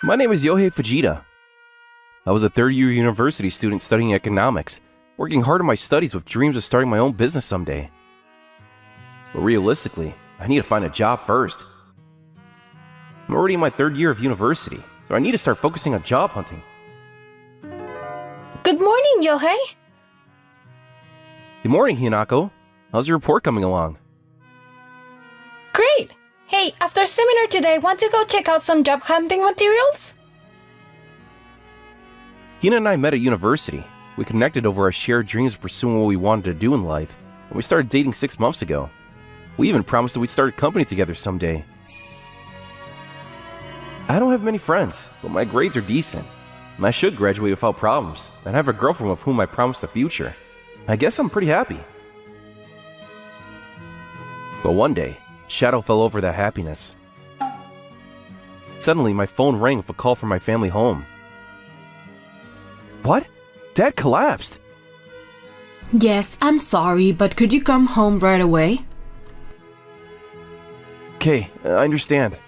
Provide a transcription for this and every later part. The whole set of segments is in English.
My name is Yohei Fujita. I was a third-year university student studying economics, working hard on my studies with dreams of starting my own business someday. But realistically, I need to find a job first. I'm already in my third year of university, so I need to start focusing on job hunting. Good morning, Yohei! Good morning, Hinako. How's your report coming along? Great! Hey, after seminar today, want to go check out some job hunting materials? Hina and I met at university. We connected over our shared dreams of pursuing what we wanted to do in life, and we started dating 6 months ago. We even promised that we'd start a company together someday. I don't have many friends, but my grades are decent, and I should graduate without problems, and have a girlfriend with whom I promised a future. I guess I'm pretty happy. But one day, shadow fell over that happiness. Suddenly, my phone rang with a call from my family home. What? Dad collapsed! Yes, I'm sorry, but could you come home right away? Okay, I understand.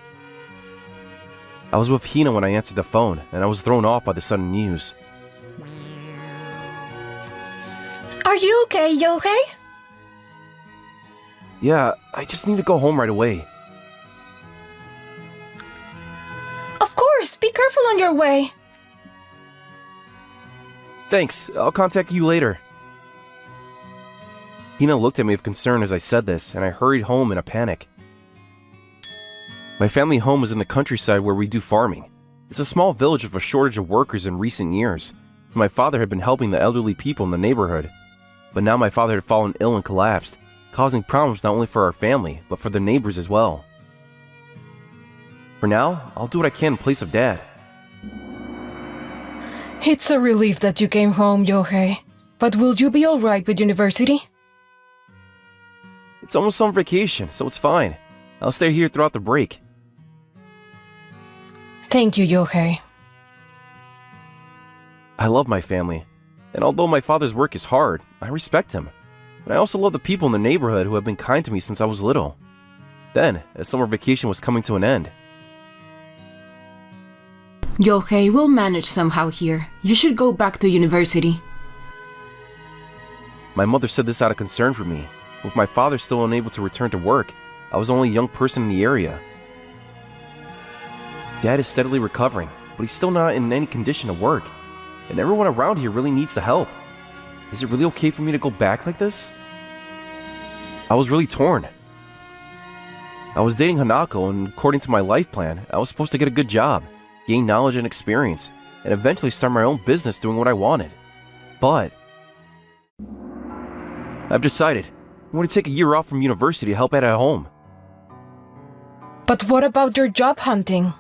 I was with Hina when I answered the phone, and I was thrown off by the sudden news. Are you okay, Yohei? Yeah, I just need to go home right away. Of course, be careful on your way. Thanks, I'll contact you later. Hina looked at me with concern as I said this, and I hurried home in a panic. My family home is in the countryside where we do farming. It's a small village with a shortage of workers in recent years. My father had been helping the elderly people in the neighborhood. But now my father had fallen ill and collapsed, causing problems not only for our family, but for the neighbors as well. For now, I'll do what I can in place of Dad. It's a relief that you came home, Yohei. But will you be alright with university? It's almost summer vacation, so it's fine. I'll stay here throughout the break. Thank you, Yohei. I love my family, and although my father's work is hard, I respect him. And I also love the people in the neighborhood who have been kind to me since I was little. Then, as summer vacation was coming to an end. Yohei, we'll manage somehow here. You should go back to university. My mother said this out of concern for me. With my father still unable to return to work, I was the only young person in the area. Dad is steadily recovering, but he's still not in any condition to work. And everyone around here really needs the help. Is it really okay for me to go back like this? I was really torn. I was dating Hanako, and according to my life plan, I was supposed to get a good job, gain knowledge and experience, and eventually start my own business doing what I wanted. But I've decided I'm going to take a year off from university to help out at home. But what about your job hunting?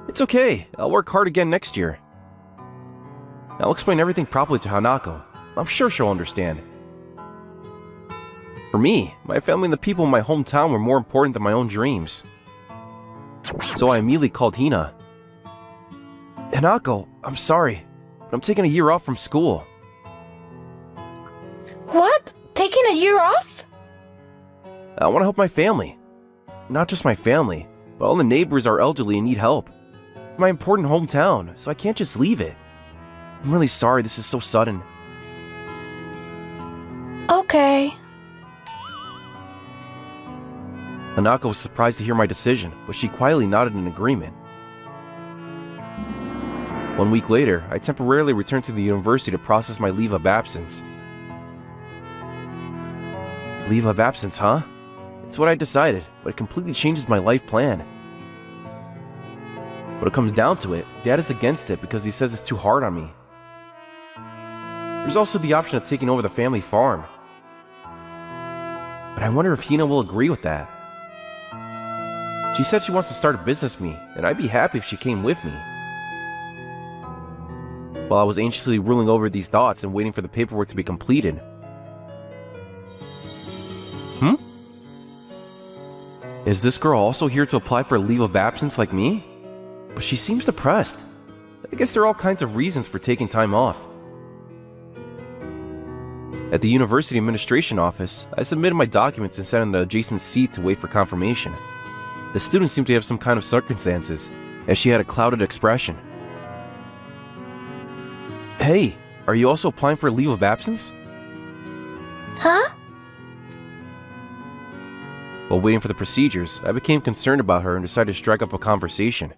It's okay. I'll work hard again next year. I'll explain everything properly to Hanako. I'm sure she'll understand. For me, my family and the people in my hometown were more important than my own dreams. So I immediately called Hina. Hanako, I'm sorry, but I'm taking a year off from school. What? Taking a year off? I want to help my family. Not just my family, but all the neighbors are elderly and need help. It's my important hometown, so I can't just leave it. I'm really sorry this is so sudden. Okay. Hanako was surprised to hear my decision, but she quietly nodded in agreement. 1 week later, I temporarily returned to the university to process my leave of absence. Leave of absence, huh? It's what I decided, but it completely changes my life plan. When it comes down to it, Dad is against it because he says it's too hard on me. There's also the option of taking over the family farm. But I wonder if Hina will agree with that. She said she wants to start a business with me, and I'd be happy if she came with me. While I was anxiously ruling over these thoughts and waiting for the paperwork to be completed. Is this girl also here to apply for a leave of absence like me? But she seems depressed. I guess there are all kinds of reasons for taking time off. At the university administration office, I submitted my documents and sat in the adjacent seat to wait for confirmation. The students seemed to have some kind of circumstances, as she had a clouded expression. Hey, are you also applying for a leave of absence? Huh? While waiting for the procedures, I became concerned about her and decided to strike up a conversation.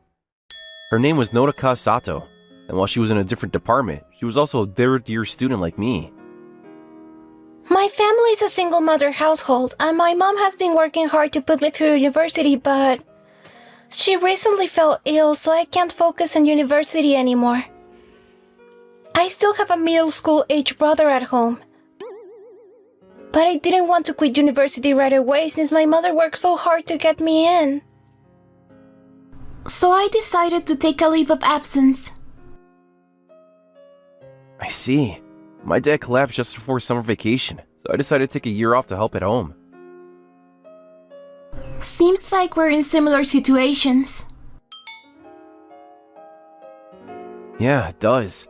Her name was Nodoka Sato, and while she was in a different department, she was also a third-year student like me. My family is a single mother household, and my mom has been working hard to put me through university, but she recently fell ill, so I can't focus on university anymore. I still have a middle school age brother at home. But I didn't want to quit university right away since my mother worked so hard to get me in. So I decided to take a leave of absence. I see. My dad collapsed just before summer vacation, so I decided to take a year off to help at home. Seems like we're in similar situations. Yeah, it does.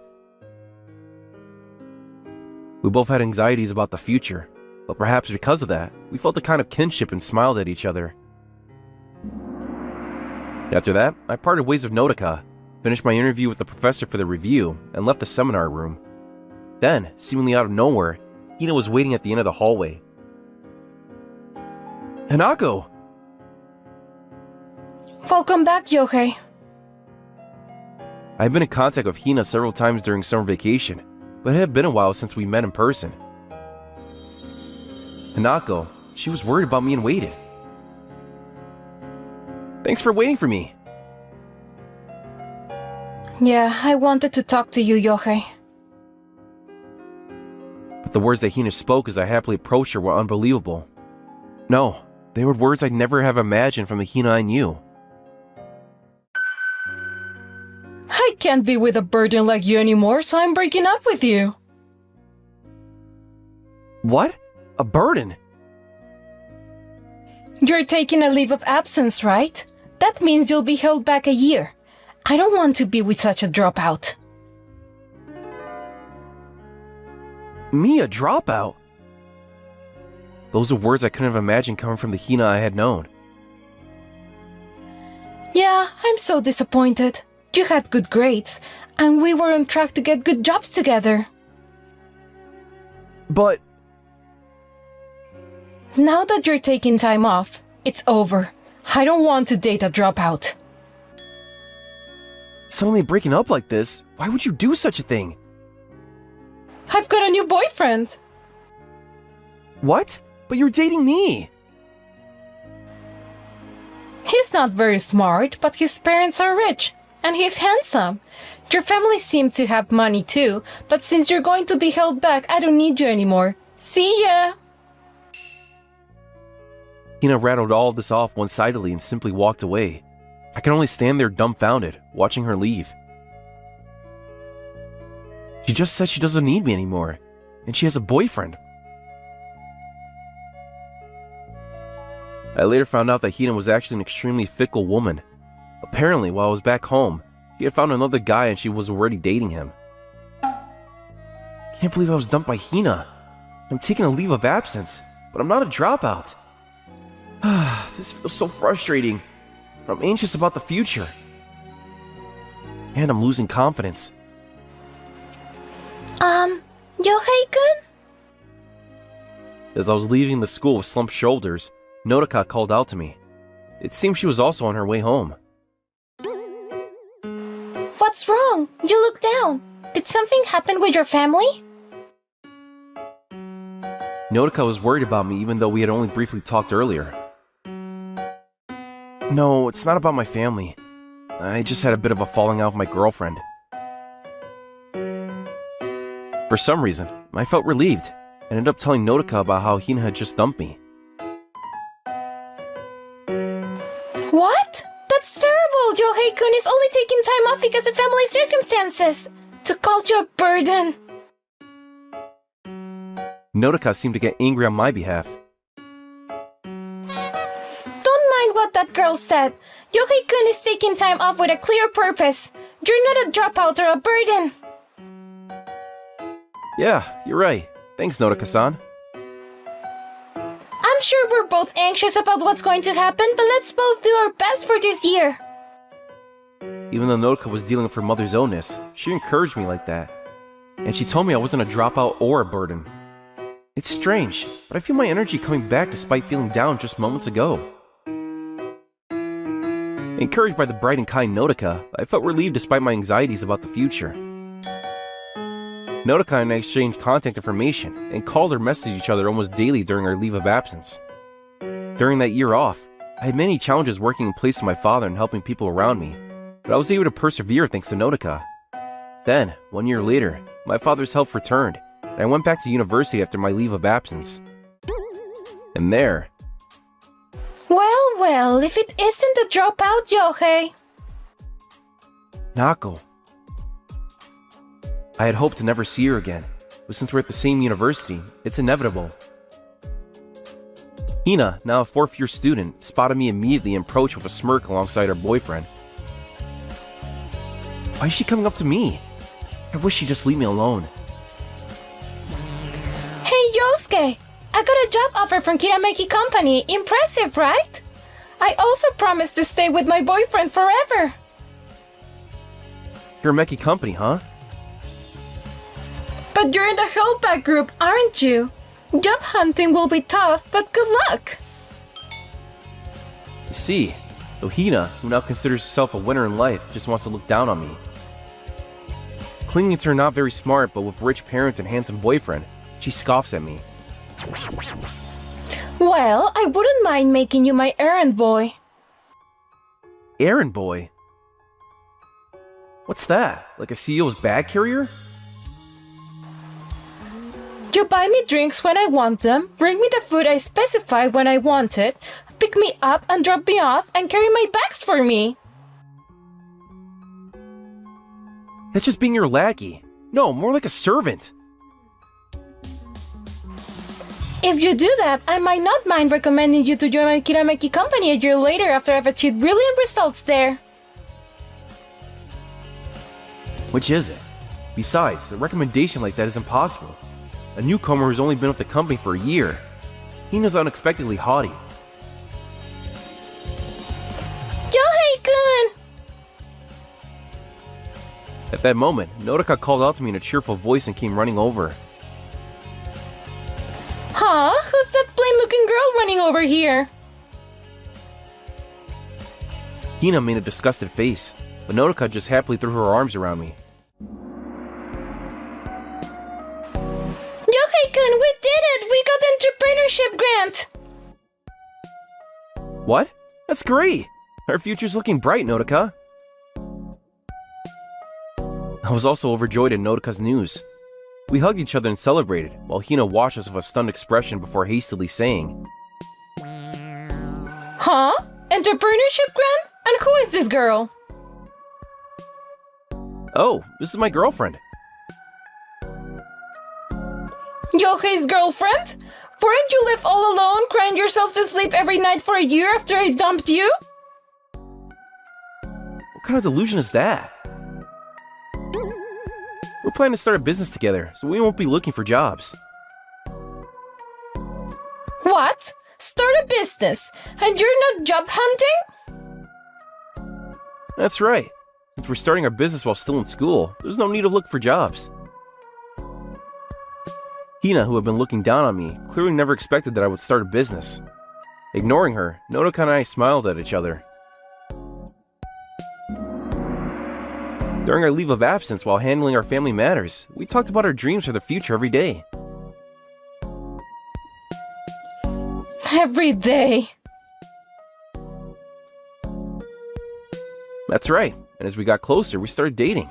We both had anxieties about the future, but perhaps because of that, we felt a kind of kinship and smiled at each other. After that, I parted ways with Nodoka, finished my interview with the professor for the review, and left the seminar room. Then, seemingly out of nowhere, Hina was waiting at the end of the hallway. Hanako! Welcome back, Yohei. I had been in contact with Hina several times during summer vacation, but it had been a while since we met in person. Hanako, she was worried about me and waited. Thanks for waiting for me. Yeah, I wanted to talk to you, Yohei. But the words that Hina spoke as I happily approached her were unbelievable. No, they were words I'd never have imagined from the Hina I knew. I can't be with a burden like you anymore, so I'm breaking up with you. What? A burden? You're taking a leave of absence, right? That means you'll be held back a year. I don't want to be with such a dropout. Me, a dropout? Those are words I couldn't have imagined coming from the Hina I had known. Yeah, I'm so disappointed. You had good grades, and we were on track to get good jobs together. But... Now that you're taking time off, it's over. I don't want to date a dropout. Suddenly breaking up like this, why would you do such a thing? I've got a new boyfriend. What? But you're dating me! He's not very smart, but his parents are rich, and he's handsome. Your family seems to have money too, but since you're going to be held back, I don't need you anymore. See ya! Hina rattled all of this off one-sidedly and simply walked away. I could only stand there dumbfounded, watching her leave. She just said she doesn't need me anymore, and she has a boyfriend. I later found out that Hina was actually an extremely fickle woman. Apparently, while I was back home, she had found another guy and she was already dating him. Can't believe I was dumped by Hina. I'm taking a leave of absence, but I'm not a dropout. This feels so frustrating. I'm anxious about the future. And I'm losing confidence. Yohei-kun? As I was leaving the school with slumped shoulders, Nodoka called out to me. It seemed she was also on her way home. What's wrong? You look down. Did something happen with your family? Nodoka was worried about me even though we had only briefly talked earlier. No, it's not about my family. I just had a bit of a falling out with my girlfriend. For some reason, I felt relieved and ended up telling Nodoka about how Hina had just dumped me. What? That's terrible! Yohei-kun is only taking time off because of family circumstances. To call you a burden. Nodoka seemed to get angry on my behalf. Don't mind what that girl said. Yohei-kun is taking time off with a clear purpose. You're not a dropout or a burden. Yeah, you're right. Thanks, Nodoka-san. I'm sure we're both anxious about what's going to happen, but let's both do our best for this year. Even though Nodoka was dealing with her mother's illness, she encouraged me like that. And she told me I wasn't a dropout or a burden. It's strange, but I feel my energy coming back despite feeling down just moments ago. Encouraged by the bright and kind Nodoka, I felt relieved despite my anxieties about the future. Nodoka and I exchanged contact information and called or messaged each other almost daily during our leave of absence. During that year off, I had many challenges working in place of my father and helping people around me, but I was able to persevere thanks to Nodoka. Then, 1 year later, my father's health returned, and I went back to university after my leave of absence. And there... Well, if it isn't a dropout, Yohei. Nako. I had hoped to never see her again, but since we're at the same university, it's inevitable. Hina, now a 4th year student, spotted me immediately and approached with a smirk alongside her boyfriend. Why is she coming up to me? I wish she'd just leave me alone. Hey, Yosuke! I got a job offer from Kirameki Company. Impressive, right? I also promised to stay with my boyfriend forever. Kirameki Company, huh? But you're in the Hellback group, aren't you? Job hunting will be tough, but good luck. You see, though Hina, who now considers herself a winner in life, just wants to look down on me. Clinging to her not very smart but with rich parents and handsome boyfriend, she scoffs at me. Well, I wouldn't mind making you my errand boy. Errand boy? What's that? Like a CEO's bag carrier? You buy me drinks when I want them, bring me the food I specify when I want it, pick me up and drop me off, and carry my bags for me. That's just being your lackey. No, more like a servant. If you do that, I might not mind recommending you to join my Kirameki Company a year later after I've achieved brilliant results there. Which is it? Besides, a recommendation like that is impossible. A newcomer who's only been with the company for a year. Hina's unexpectedly haughty. Yohei-kun! At that moment, Nodoka called out to me in a cheerful voice and came running over. Huh? Who's that plain-looking girl running over here? Hina made a disgusted face, but Nodoka just happily threw her arms around me. Yohei-kun, we did it! We got the entrepreneurship grant! What? That's great! Our future's looking bright, Nodoka. I was also overjoyed at Nodoka's news. We hugged each other and celebrated, while Hina watched us with a stunned expression before hastily saying, Huh? Entrepreneurship grant? And who is this girl? Oh, this is my girlfriend. Yohei's girlfriend? Weren't you left all alone, crying yourself to sleep every night for a year after I dumped you? What kind of delusion is that? We're planning to start a business together, so we won't be looking for jobs. What? Start a business? And you're not job hunting? That's right. Since we're starting our business while still in school, there's no need to look for jobs. Hina, who had been looking down on me, clearly never expected that I would start a business. Ignoring her, Nodoka and I smiled at each other. During our leave of absence while handling our family matters, we talked about our dreams for the future every day. Every day. That's right, and as we got closer, we started dating.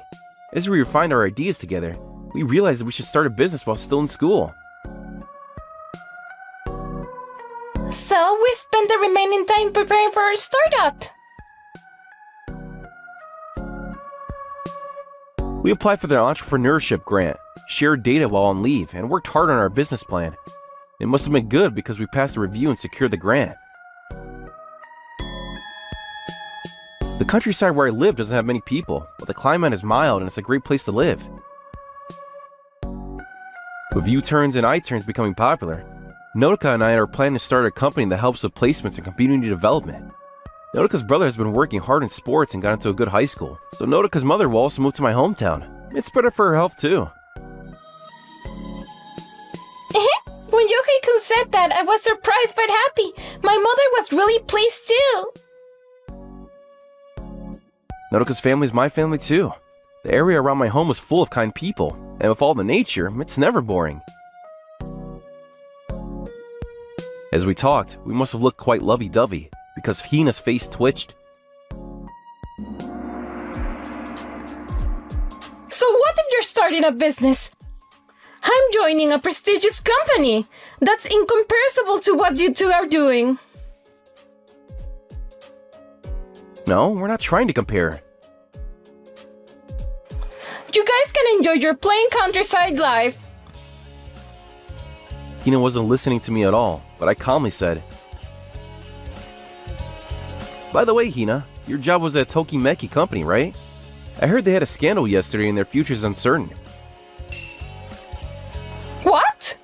As we refined our ideas together, we realized that we should start a business while still in school. So we spent the remaining time preparing for our startup. We applied for the entrepreneurship grant, shared data while on leave, and worked hard on our business plan. It must have been good because we passed the review and secured the grant. The countryside where I live doesn't have many people, but the climate is mild and it's a great place to live. With U-turns and I-turns becoming popular, Nodoka and I are planning to start a company that helps with placements and community development. Notika's brother has been working hard in sports and got into a good high school, so Notika's mother will also move to my hometown. It's better for her health too. When Yohei-kun said that, I was surprised but happy. My mother was really pleased too. Notika's family is my family too. The area around my home is full of kind people, and with all the nature, it's never boring. As we talked, we must have looked quite lovey-dovey, because Hina's face twitched. So what if you're starting a business? I'm joining a prestigious company. That's incomparable to what you two are doing. No, we're not trying to compare. You guys can enjoy your plain countryside life. Hina wasn't listening to me at all, but I calmly said, "By the way, Hina, your job was at Tokimeki Company, right? I heard they had a scandal yesterday and their future's uncertain." What?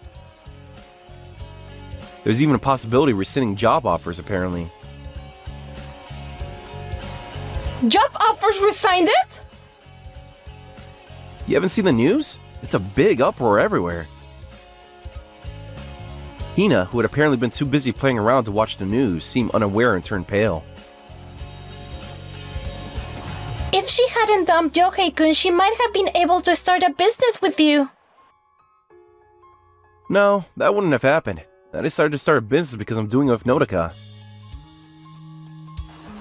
There's even a possibility of rescinding job offers, apparently. Job offers resigned it? You haven't seen the news? It's a big uproar everywhere. Hina, who had apparently been too busy playing around to watch the news, seemed unaware and turned pale. If she hadn't dumped Yohei-kun, she might have been able to start a business with you. No, that wouldn't have happened. I decided to start a business because I'm doing it with Notika.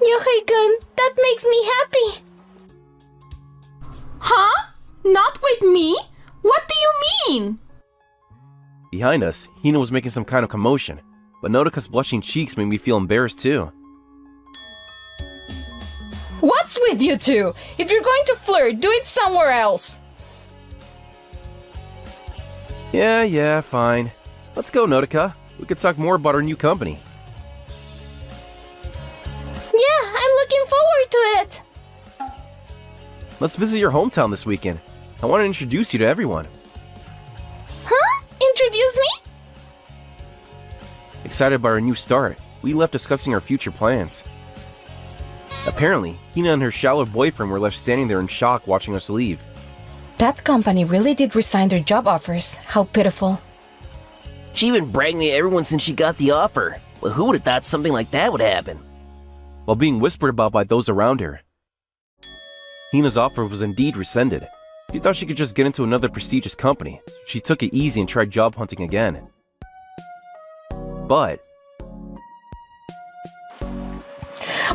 Yohei-kun, that makes me happy. Huh? Not with me? What do you mean? Behind us, Hina was making some kind of commotion, but Notika's blushing cheeks made me feel embarrassed too. What's with you two? If you're going to flirt, do it somewhere else. Yeah, fine. Let's go, Notika. We could talk more about our new company. Yeah, I'm looking forward to it. Let's visit your hometown this weekend. I want to introduce you to everyone. Huh? Introduce me? Excited by our new start, we left discussing our future plans. Apparently, Hina and her shallow boyfriend were left standing there in shock watching us leave. That company really did resign their job offers. How pitiful. She been bragging to everyone since she got the offer. Well, who would have thought something like that would happen? While being whispered about by those around her, Hina's offer was indeed rescinded. She thought she could just get into another prestigious company, so she took it easy and tried job hunting again. But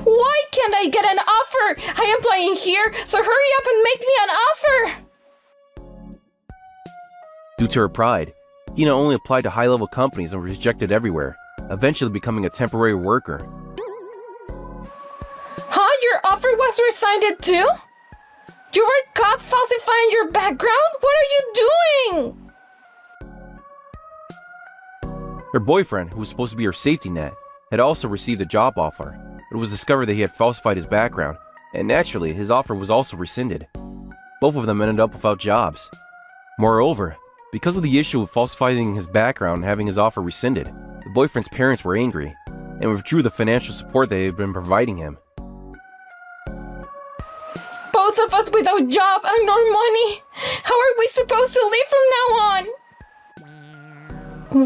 Why can't I get an offer? I am playing here, so hurry up and make me an offer! due to her pride, Hina only applied to high-level companies and was rejected everywhere, eventually becoming a temporary worker. Huh? Your offer was rescinded too? You were caught falsifying your background? What are you doing? Her boyfriend, who was supposed to be her safety net, had also received a job offer, but it was discovered that he had falsified his background, and naturally, his offer was also rescinded. Both of them ended up without jobs. Moreover, because of the issue of falsifying his background and having his offer rescinded, the boyfriend's parents were angry, and withdrew the financial support they had been providing him. Both of us without job and no money. How are we supposed to live from now on?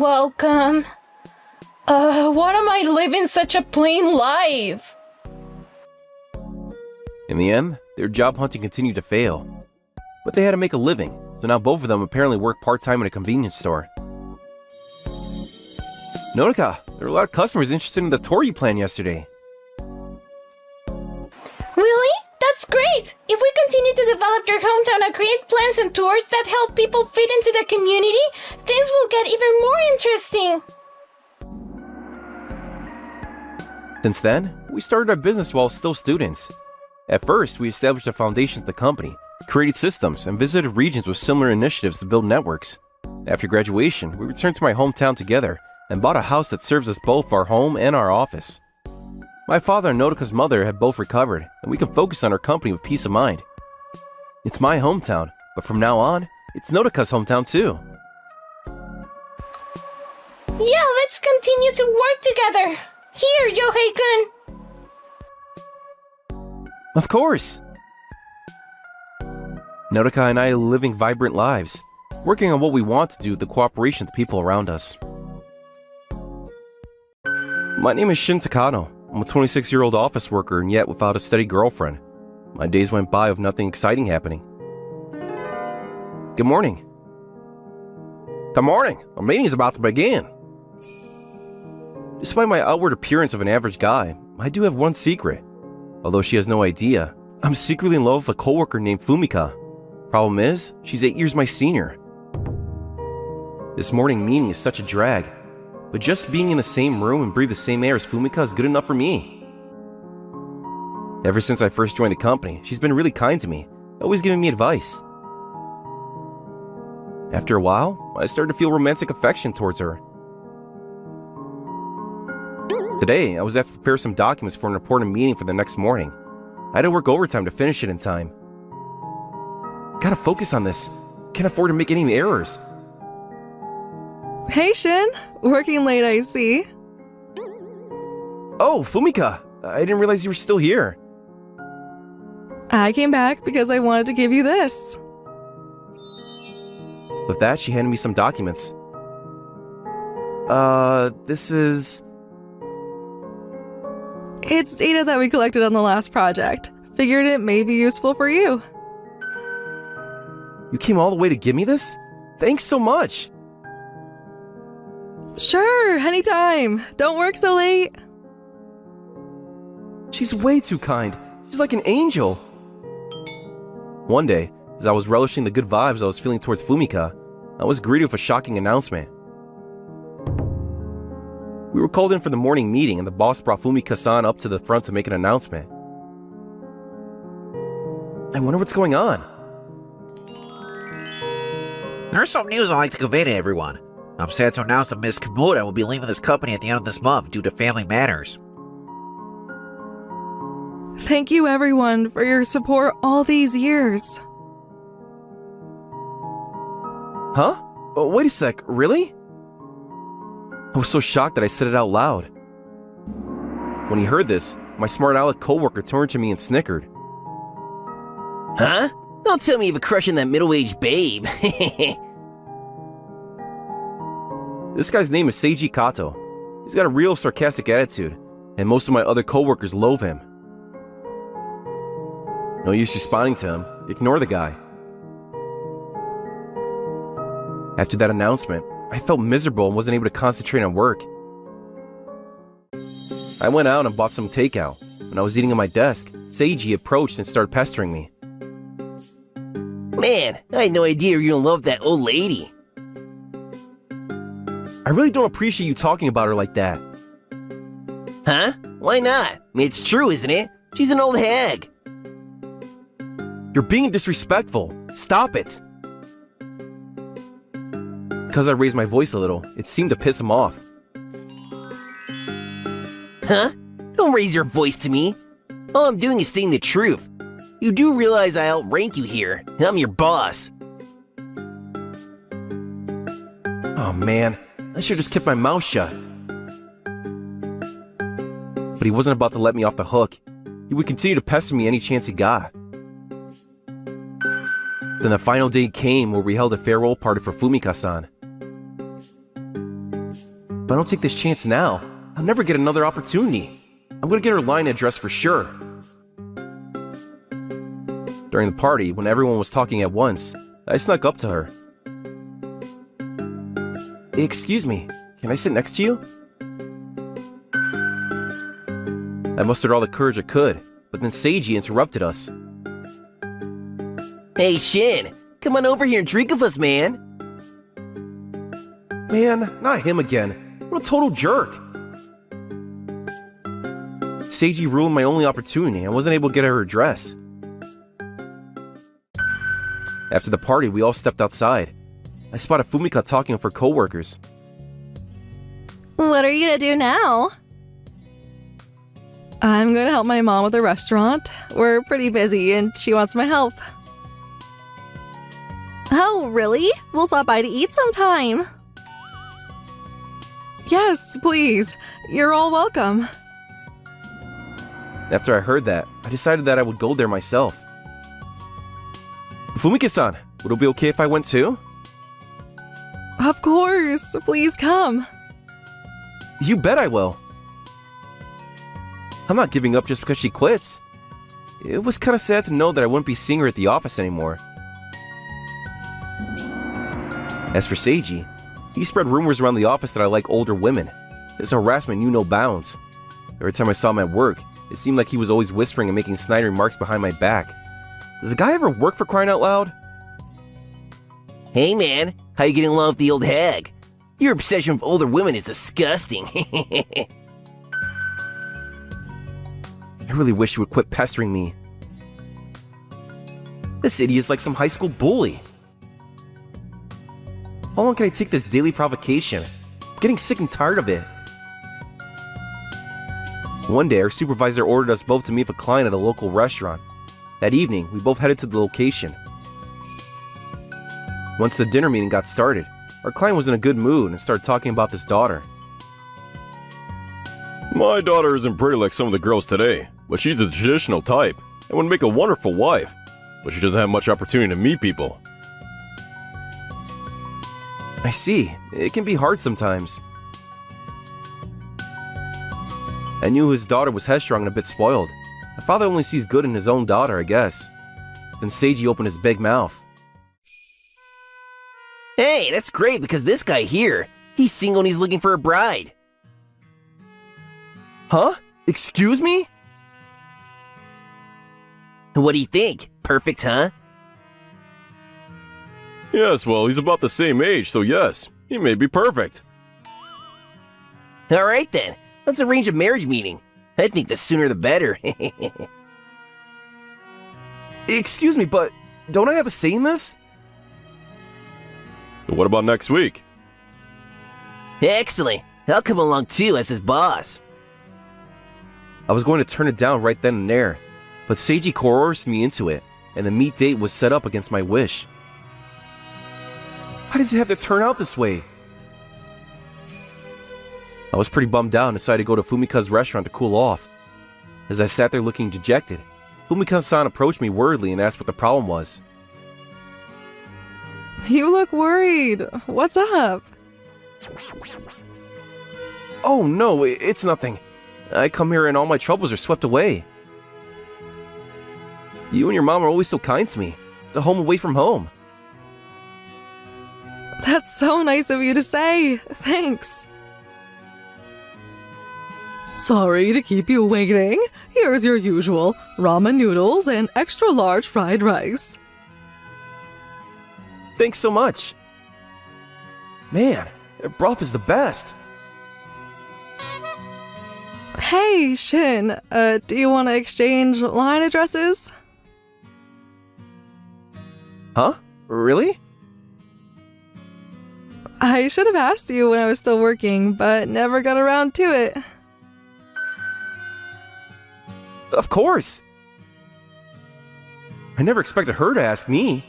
Welcome. Why am I living such a plain life? In the end, their job hunting continued to fail. But they had to make a living, so now both of them apparently work part-time in a convenience store. Notika, there were a lot of customers interested in the tour you planned yesterday. Really? That's great! If we continue to develop your hometown and create plans and tours that help people fit into the community, things will get even more interesting! Since then, we started our business while still students. At first, we established the foundation of the company, created systems, and visited regions with similar initiatives to build networks. After graduation, we returned to my hometown together and bought a house that serves us both our home and our office. My father and Notika's mother have both recovered, and we can focus on our company with peace of mind. It's my hometown, but from now on, it's Notika's hometown too. Yeah, let's continue to work together! Here, Yohei-kun! Of course! Nodoka and I are living vibrant lives, working on what we want to do with the cooperation of the people around us. My name is Shin Takano. I'm a 26-year-old office worker and yet without a steady girlfriend. My days went by with nothing exciting happening. Good morning. Good morning. Our meeting is about to begin. Despite my outward appearance of an average guy, I do have one secret. Although she has no idea, I'm secretly in love with a coworker named Fumika. Problem is, she's 8 years my senior. This morning meeting is such a drag, but just being in the same room and breathe the same air as Fumika is good enough for me. Ever since I first joined the company, she's been really kind to me, always giving me advice. After a while, I started to feel romantic affection towards her. Today, I was asked to prepare some documents for an important meeting for the next morning. I had to work overtime to finish it in time. Gotta focus on this. Can't afford to make any errors. Hey Shin! Working late, I see. Oh, Fumika! I didn't realize you were still here. I came back because I wanted to give you this. With that, she handed me some documents. This is... It's data that we collected on the last project. Figured it may be useful for you. You came all the way to give me this? Thanks so much! Sure, anytime. Don't work so late. She's way too kind. She's like an angel. One day, as I was relishing the good vibes I was feeling towards Fumika, I was greeted with a shocking announcement. We were called in for the morning meeting and the boss brought Fumika-san up to the front to make an announcement. I wonder what's going on. There's some news I'd like to convey to everyone. I'm sad to announce that Ms. Kimura will be leaving this company at the end of this month due to family matters. Thank you everyone for your support all these years. Huh? Oh, wait a sec, really? I was so shocked that I said it out loud. When he heard this, my smart aleck coworker turned to me and snickered. Huh? Don't tell me you have a crush on that middle-aged babe. This guy's name is Seiji Kato. He's got a real sarcastic attitude, and most of my other coworkers loathe him. No use responding to him. Ignore the guy. After that announcement, I felt miserable and wasn't able to concentrate on work. I went out and bought some takeout. When I was eating at my desk, Seiji approached and started pestering me. Man, I had no idea you don't love that old lady. I really don't appreciate you talking about her like that. Huh? Why not? It's true, isn't it? She's an old hag. You're being disrespectful. Stop it. Because I raised my voice a little, it seemed to piss him off. Huh? Don't raise your voice to me. All I'm doing is saying the truth. You do realize I outrank you here. I'm your boss. Oh man, I should have just kept my mouth shut. But he wasn't about to let me off the hook. He would continue to pester me any chance he got. Then the final day came where we held a farewell party for Fumika-san. If I don't take this chance now, I'll never get another opportunity. I'm gonna get her line address for sure. During the party, when everyone was talking at once, I snuck up to her. Excuse me, can I sit next to you? I mustered all the courage I could, but then Seiji interrupted us. Hey Shin, come on over here and drink with us, man. Man, not him again. What a total jerk. Seiji ruined my only opportunity. I wasn't able to get her address. After the party, we all stepped outside. I spotted Fumika talking with her coworkers. What are you gonna do now? I'm gonna help my mom with the restaurant. We're pretty busy and she wants my help. Oh, really? We'll stop by to eat sometime. Yes, please. You're all welcome. After I heard that, I decided that I would go there myself. Fumika-san, would it be okay if I went too? Of course! Please come! You bet I will. I'm not giving up just because she quits. It was kind of sad to know that I wouldn't be seeing her at the office anymore. As for Seiji, he spread rumors around the office that I like older women. His harassment knew no bounds. Every time I saw him at work, it seemed like he was always whispering and making snide remarks behind my back. Does the guy ever work for crying out loud? Hey man, how you getting along with the old hag? Your obsession with older women is disgusting. I really wish he would quit pestering me. This idiot is like some high school bully. How long can I take this daily provocation? I'm getting sick and tired of it. One day, our supervisor ordered us both to meet with a client at a local restaurant. That evening, we both headed to the location. Once the dinner meeting got started, our client was in a good mood and started talking about his daughter. My daughter isn't pretty like some of the girls today, but she's a traditional type and would make a wonderful wife, but she doesn't have much opportunity to meet people. I see. It can be hard sometimes. I knew his daughter was headstrong and a bit spoiled. A father only sees good in his own daughter, I guess. Then Seiji opened his big mouth. Hey, that's great because this guy here, he's single and he's looking for a bride. Huh? Excuse me? What do you think? Perfect, huh? Yes, well, he's about the same age, so yes, he may be perfect. Alright then, let's arrange a marriage meeting. I think the sooner the better. Excuse me, but don't I have a say in this? So what about next week? Excellent. I'll come along too as his boss. I was going to turn it down right then and there, but Seiji coerced me into it, and the meet date was set up against my wish. Why does it have to turn out this way? I was pretty bummed out and decided to go to Fumika's restaurant to cool off. As I sat there looking dejected, Fumika-san approached me worriedly and asked what the problem was. You look worried. What's up? Oh no, it's nothing. I come here and all my troubles are swept away. You and your mom are always so kind to me. It's a home away from home. That's so nice of you to say. Thanks. Sorry to keep you waiting. Here's your usual ramen noodles and extra large fried rice. Thanks so much. Man, their broth is the best. Hey, Shin, do you want to exchange line addresses? Huh? Really? I should have asked you when I was still working, but never got around to it. Of course. I never expected her to ask me.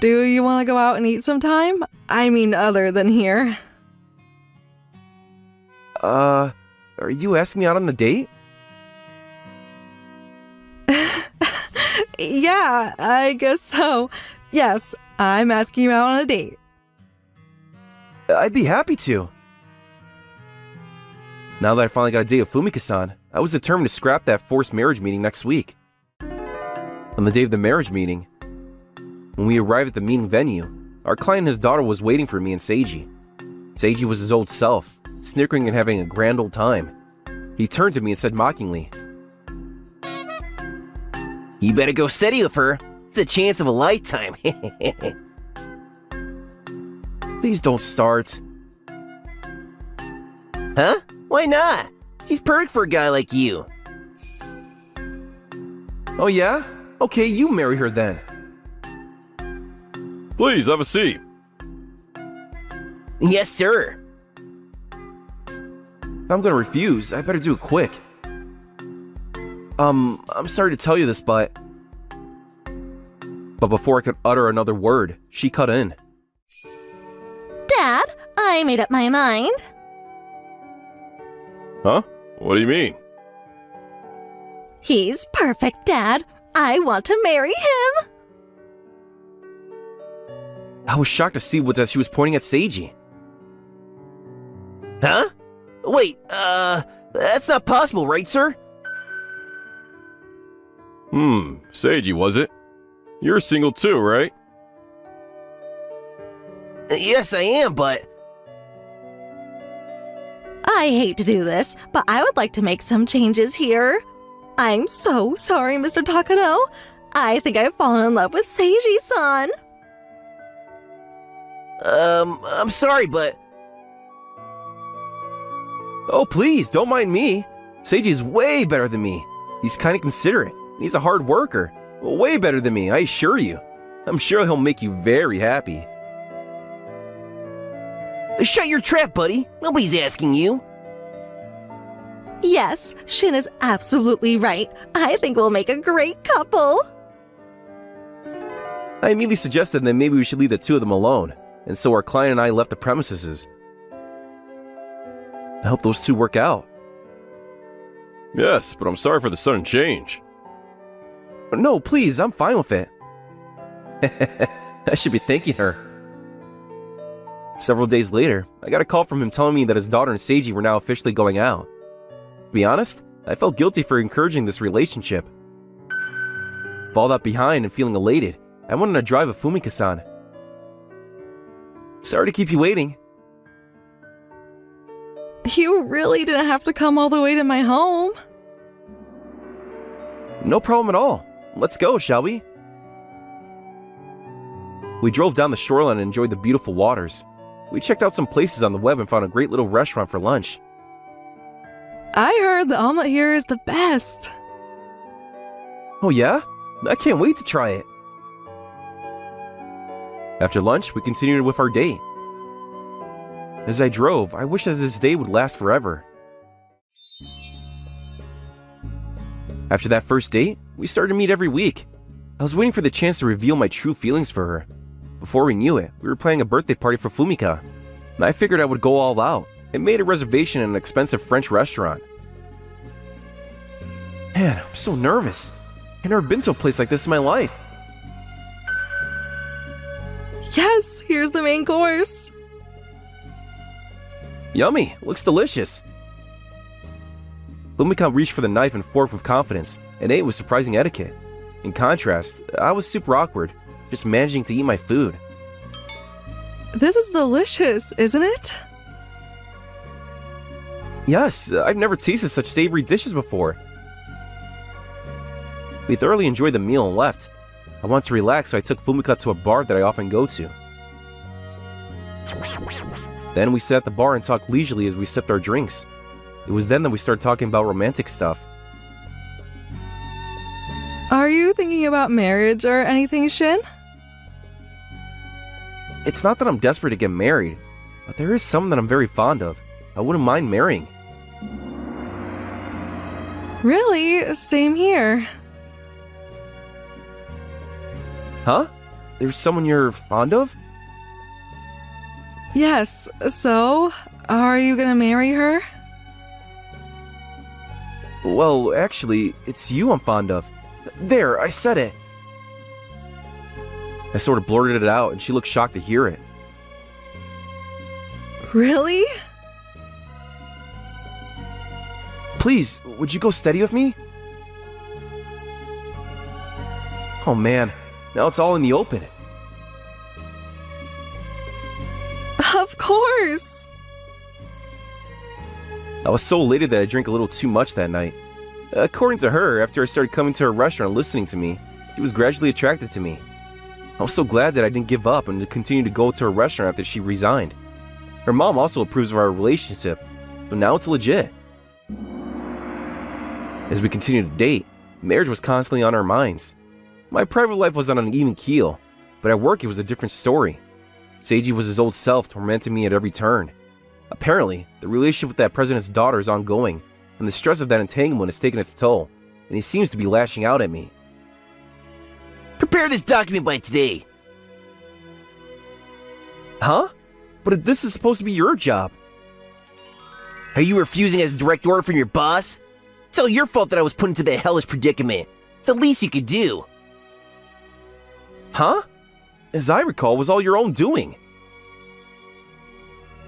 Do you want to go out and eat sometime? I mean, other than here. Are you asking me out on a date? Yeah, I guess so. Yes, I'm asking you out on a date. I'd be happy to. Now that I finally got a date with Fumika-san, I was determined to scrap that forced marriage meeting next week. On the day of the marriage meeting, when we arrived at the meeting venue, our client and his daughter was waiting for me and Seiji. Seiji was his old self, snickering and having a grand old time. He turned to me and said mockingly, You better go steady with her. It's a chance of a lifetime. Please don't start. Huh? Why not? She's perfect for a guy like you. Oh yeah? Okay, you marry her then. Please, have a seat. Yes, sir. If I'm gonna refuse, I better do it quick. I'm sorry to tell you this, but before I could utter another word, she cut in. Dad, I made up my mind. Huh? What do you mean? He's perfect, Dad. I want to marry him. I was shocked to see that she was pointing at Seiji. Huh? Wait, that's not possible, right, sir? Seiji, was it? You're single too, right? Yes, I am, but... I hate to do this, but I would like to make some changes here. I'm so sorry, Mr. Takano. I think I've fallen in love with Seiji-san. I'm sorry, but... Oh, please, don't mind me. Seiji's way better than me. He's kind of considerate, and he's a hard worker. Way better than me, I assure you. I'm sure he'll make you very happy. Shut your trap, buddy. Nobody's asking you. Yes, Shin is absolutely right. I think we'll make a great couple. I immediately suggested that maybe we should leave the two of them alone, and so our client and I left the premises. I hope those two work out. Yes, but I'm sorry for the sudden change. No, please, I'm fine with it. I should be thanking her. Several days later, I got a call from him telling me that his daughter and Seiji were now officially going out. To be honest, I felt guilty for encouraging this relationship. With all that behind and feeling elated, I went on a drive with Fumika-san. Sorry to keep you waiting. You really didn't have to come all the way to my home. No problem at all. Let's go, shall we? We drove down the shoreline and enjoyed the beautiful waters. We checked out some places on the web and found a great little restaurant for lunch. I heard the omelet here is the best. Oh yeah? I can't wait to try it. After lunch, we continued with our date. As I drove, I wished that this day would last forever. After that first date, we started to meet every week. I was waiting for the chance to reveal my true feelings for her. Before we knew it, we were planning a birthday party for Fumika, and I figured I would go all out and made a reservation in an expensive French restaurant. Man, I'm so nervous. I've never been to a place like this in my life. Yes, here's the main course. Yummy, looks delicious. Fumika reached for the knife and fork with confidence and ate with surprising etiquette. In contrast, I was super awkward, just managing to eat my food. This is delicious, isn't it? Yes, I've never tasted such savory dishes before. We thoroughly enjoyed the meal and left. I wanted to relax, so I took Fumika to a bar that I often go to. Then we sat at the bar and talked leisurely as we sipped our drinks. It was then that we started talking about romantic stuff. Are you thinking about marriage or anything, Shin? It's not that I'm desperate to get married, but there is someone that I'm very fond of. I wouldn't mind marrying. Really? Same here. Huh? There's someone you're fond of? Yes, so, are you gonna marry her? Well, actually, it's you I'm fond of. There, I said it. I sort of blurted it out, and she looked shocked to hear it. Really? Please, would you go steady with me? Oh man, now it's all in the open. Of course! I was so elated that I drank a little too much that night. According to her, after I started coming to her restaurant and listening to me, she was gradually attracted to me. I was so glad that I didn't give up and continued to go to her restaurant after she resigned. Her mom also approves of our relationship, so now it's legit. As we continued to date, marriage was constantly on our minds. My private life was on an even keel, but at work it was a different story. Seiji was his old self, tormenting me at every turn. Apparently, the relationship with that president's daughter is ongoing, and the stress of that entanglement has taken its toll, and he seems to be lashing out at me. Prepare this document by today. Huh? But this is supposed to be your job. Are you refusing as a direct order from your boss? It's all your fault that I was put into that hellish predicament. It's the least you could do. Huh? As I recall, it was all your own doing.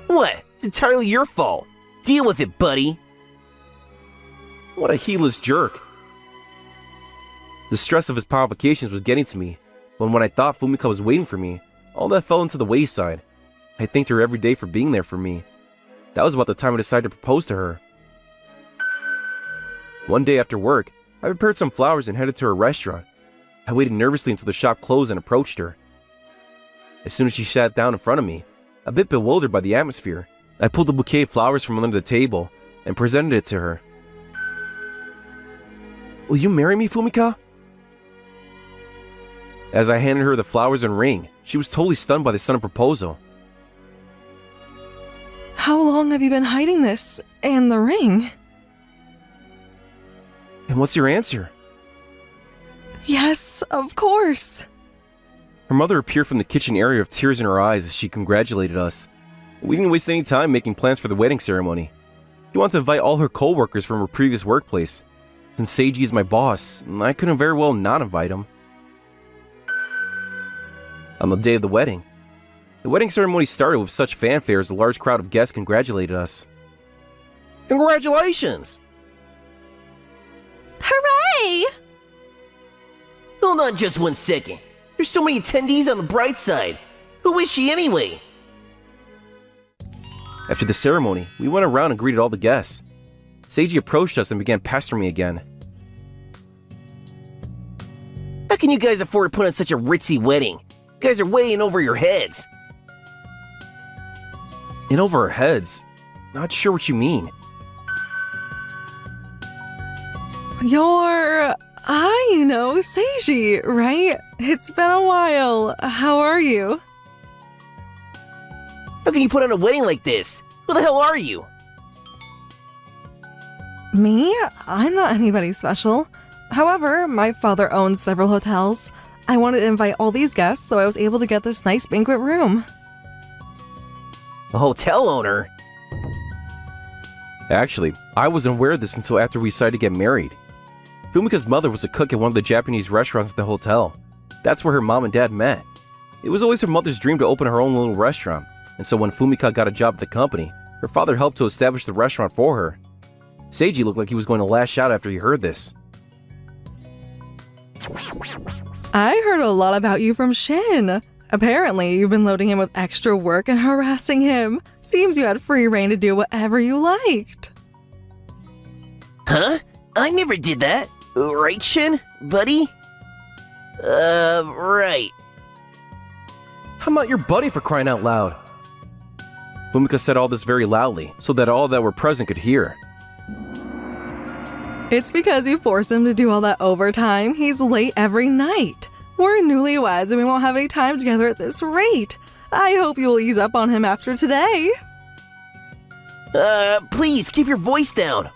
What? It's entirely your fault. Deal with it, buddy. What a heedless jerk. The stress of his provocations was getting to me, but when I thought Fumika was waiting for me, all that fell into the wayside. I thanked her every day for being there for me. That was about the time I decided to propose to her. One day after work, I prepared some flowers and headed to her restaurant. I waited nervously until the shop closed and approached her. As soon as she sat down in front of me, a bit bewildered by the atmosphere, I pulled a bouquet of flowers from under the table and presented it to her. Will you marry me, Fumika? As I handed her the flowers and ring, she was totally stunned by the sudden proposal. How long have you been hiding this and the ring? And what's your answer? Yes, of course. Her mother appeared from the kitchen area with tears in her eyes as she congratulated us. We didn't waste any time making plans for the wedding ceremony. She wanted to invite all her co-workers from her previous workplace. Since Seiji is my boss, I couldn't very well not invite him. On the day of the wedding ceremony started with such fanfare as a large crowd of guests congratulated us. Congratulations! Hooray! Hold on just 1 second. There's so many attendees on the bright side. Who is she anyway? After the ceremony, we went around and greeted all the guests. Seiji approached us and began pestering me again. How can you guys afford to put on such a ritzy wedding? You guys are way in over your heads. In over our heads? Not sure what you mean. You're... Seiji, right? It's been a while. How are you? How can you put on a wedding like this? Who the hell are you? Me? I'm not anybody special. However, my father owns several hotels. I wanted to invite all these guests, so I was able to get this nice banquet room. A hotel owner? Actually, I wasn't aware of this until after we decided to get married. Fumika's mother was a cook at one of the Japanese restaurants at the hotel. That's where her mom and dad met. It was always her mother's dream to open her own little restaurant, and so when Fumika got a job at the company, her father helped to establish the restaurant for her. Seiji looked like he was going to lash out after he heard this. I heard a lot about you from Shin. Apparently, you've been loading him with extra work and harassing him. Seems you had free reign to do whatever you liked. Huh? I never did that. Right, Shin? Buddy? Right. I'm not your buddy, for crying out loud. Fumika said all this very loudly, so that all that were present could hear. It's because you forced him to do all that overtime. He's late every night. We're newlyweds and we won't have any time together at this rate. I hope you'll ease up on him after today. Please, keep your voice down.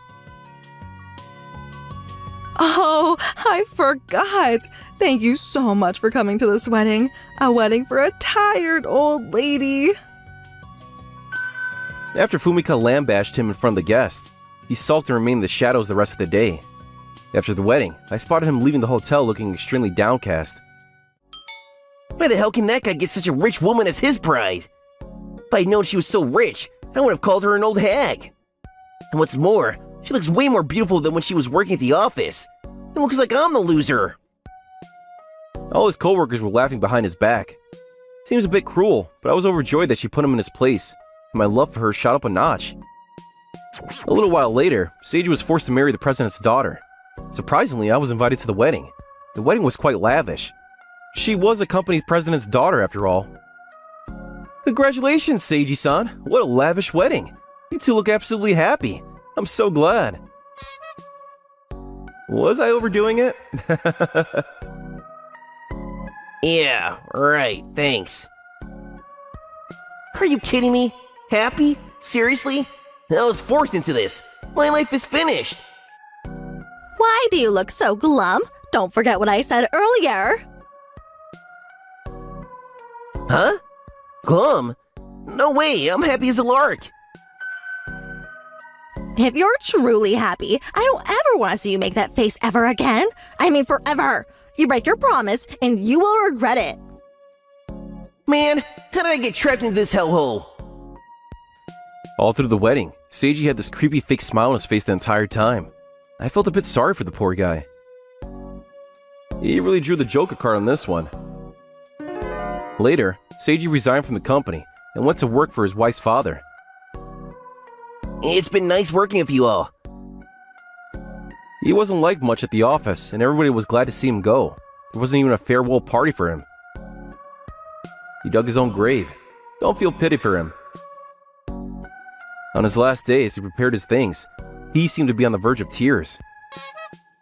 Oh, I forgot. Thank you so much for coming to this wedding. A wedding for a tired old lady. After Fumika lambasted him in front of the guests, he sulked and remained in the shadows the rest of the day. After the wedding, I spotted him leaving the hotel looking extremely downcast. Why the hell can that guy get such a rich woman as his bride? If I'd known she was so rich, I would have called her an old hag. And what's more, she looks way more beautiful than when she was working at the office. It looks like I'm the loser. All his co-workers were laughing behind his back. Seems a bit cruel, but I was overjoyed that she put him in his place, and my love for her shot up a notch. A little while later, Seiji was forced to marry the president's daughter. Surprisingly, I was invited to the wedding. The wedding was quite lavish. She was a company president's daughter, after all. Congratulations, Seiji-san. What a lavish wedding. You two look absolutely happy. I'm so glad. Was I overdoing it? Yeah, right, thanks. Are you kidding me? Happy? Seriously? I was forced into this. My life is finished. Why do you look so glum? Don't forget what I said earlier. Huh? Glum? No way, I'm happy as a lark. If you're truly happy, I don't ever want to see you make that face ever again. I mean forever. You break your promise, and you will regret it. Man, how did I get trapped into this hellhole? All through the wedding, Seiji had this creepy fake smile on his face the entire time. I felt a bit sorry for the poor guy. He really drew the Joker card on this one. Later, Seiji resigned from the company and went to work for his wife's father. It's been nice working with you all. He wasn't liked much at the office, and everybody was glad to see him go. There wasn't even a farewell party for him. He dug his own grave. Don't feel pity for him. On his last day, as he prepared his things, he seemed to be on the verge of tears.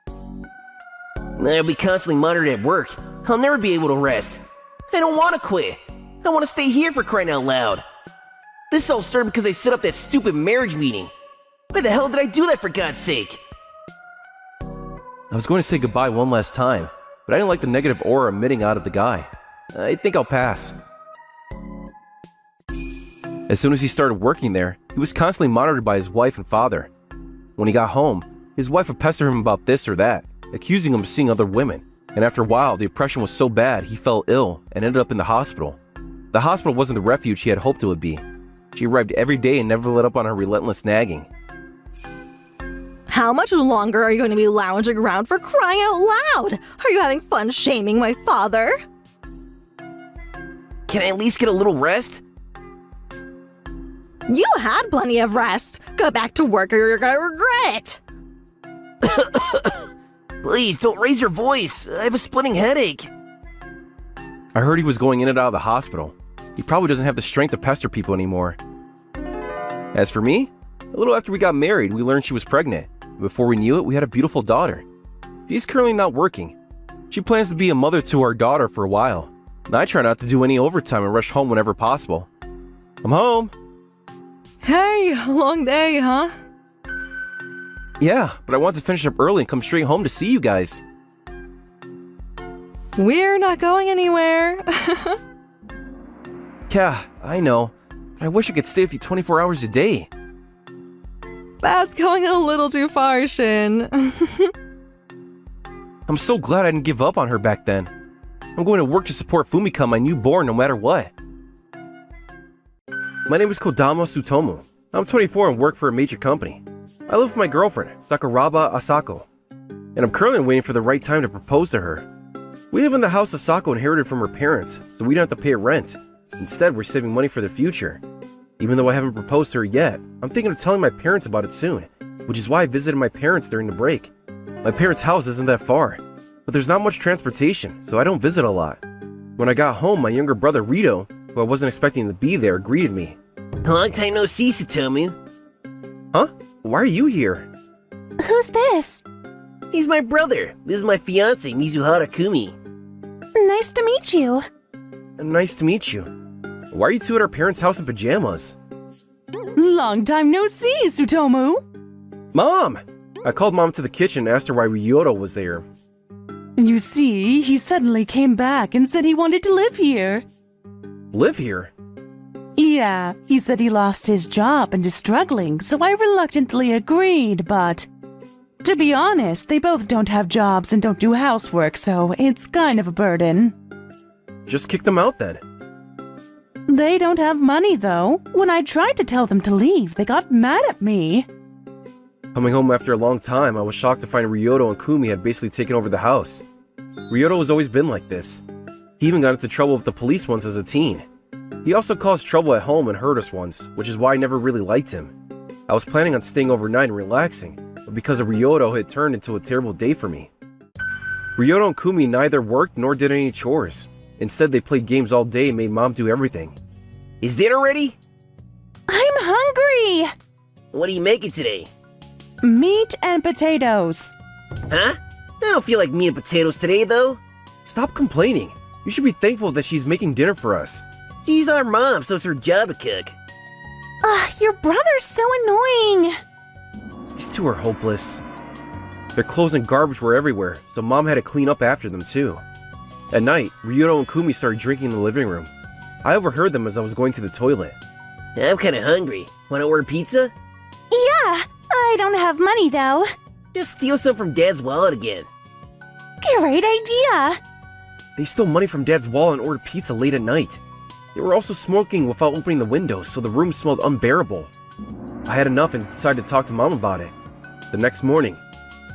I'll be constantly monitored at work. I'll never be able to rest. I don't want to quit. I want to stay here, for crying out loud. This all started because I set up that stupid marriage meeting. Why the hell did I do that, for God's sake? I was going to say goodbye one last time, but I didn't like the negative aura emitting out of the guy. I think I'll pass. As soon as he started working there, he was constantly monitored by his wife and father. When he got home, his wife would pester him about this or that, accusing him of seeing other women, and after a while, the oppression was so bad he fell ill and ended up in the hospital. The hospital wasn't the refuge he had hoped it would be. She arrived every day and never let up on her relentless nagging. How much longer are you going to be lounging around, for crying out loud? Are you having fun shaming my father? Can I at least get a little rest? You had plenty of rest. Go back to work or you're gonna regret it. Please, don't raise your voice. I have a splitting headache. I heard he was going in and out of the hospital. He probably doesn't have the strength to pester people anymore. As for me, a little after we got married, we learned she was pregnant. Before we knew it, we had a beautiful daughter. She's currently not working. She plans to be a mother to our daughter for a while. And I try not to do any overtime and rush home whenever possible. I'm home. Hey, long day, huh? Yeah, but I want to finish up early and come straight home to see you guys. We're not going anywhere. Yeah, I know. But I wish I could stay with you 24 hours a day. That's going a little too far, Shin. I'm so glad I didn't give up on her back then. I'm going to work to support Fumika, my newborn, no matter what. My name is Kodama Tsutomu. I'm 24 and work for a major company. I live with my girlfriend, Sakuraba Asako, and I'm currently waiting for the right time to propose to her. We live in the house Asako inherited from her parents, so we don't have to pay rent. Instead, we're saving money for the future. Even though I haven't proposed to her yet, I'm thinking of telling my parents about it soon, which is why I visited my parents during the break. My parents' house isn't that far, but there's not much transportation, so I don't visit a lot. When I got home, my younger brother Rito, who I wasn't expecting to be there, greeted me. Long time no see, Tsutomu. Huh? Why are you here? Who's this? He's my brother. This is my fiancé, Mizuhara Kumi. Nice to meet you. Nice to meet you. Why are you two at our parents' house in pajamas? Long time no see, Tsutomu. Mom! I called Mom to the kitchen and asked her why Ryota was there. You see, he suddenly came back and said he wanted to live here. Live here? Yeah, he said he lost his job and is struggling, so I reluctantly agreed, but... To be honest, they both don't have jobs and don't do housework, so it's kind of a burden. Just kick them out then. They don't have money, though. When I tried to tell them to leave, they got mad at me. Coming home after a long time, I was shocked to find Ryoto and Kumi had basically taken over the house. Ryoto has always been like this. He even got into trouble with the police once as a teen. He also caused trouble at home and hurt us once, which is why I never really liked him. I was planning on staying overnight and relaxing, but because of Ryoto, it turned into a terrible day for me. Ryoto and Kumi neither worked nor did any chores. Instead, they played games all day and made Mom do everything. Is dinner ready? I'm hungry! What are you making today? Meat and potatoes. Huh? I don't feel like meat and potatoes today, though. Stop complaining. You should be thankful that she's making dinner for us. She's our mom, so it's her job to cook. Your brother's so annoying. These two are hopeless. Their clothes and garbage were everywhere, so Mom had to clean up after them too. At night, Ryoto and Kumi started drinking in the living room. I overheard them as I was going to the toilet. I'm kinda hungry. Wanna order pizza? Yeah, I'd don't have money, though. Just steal some from Dad's wallet again. Great idea. They stole money from Dad's wallet and ordered pizza late at night. They were also smoking without opening the windows, so the room smelled unbearable. I had enough and decided to talk to Mom about it. The next morning,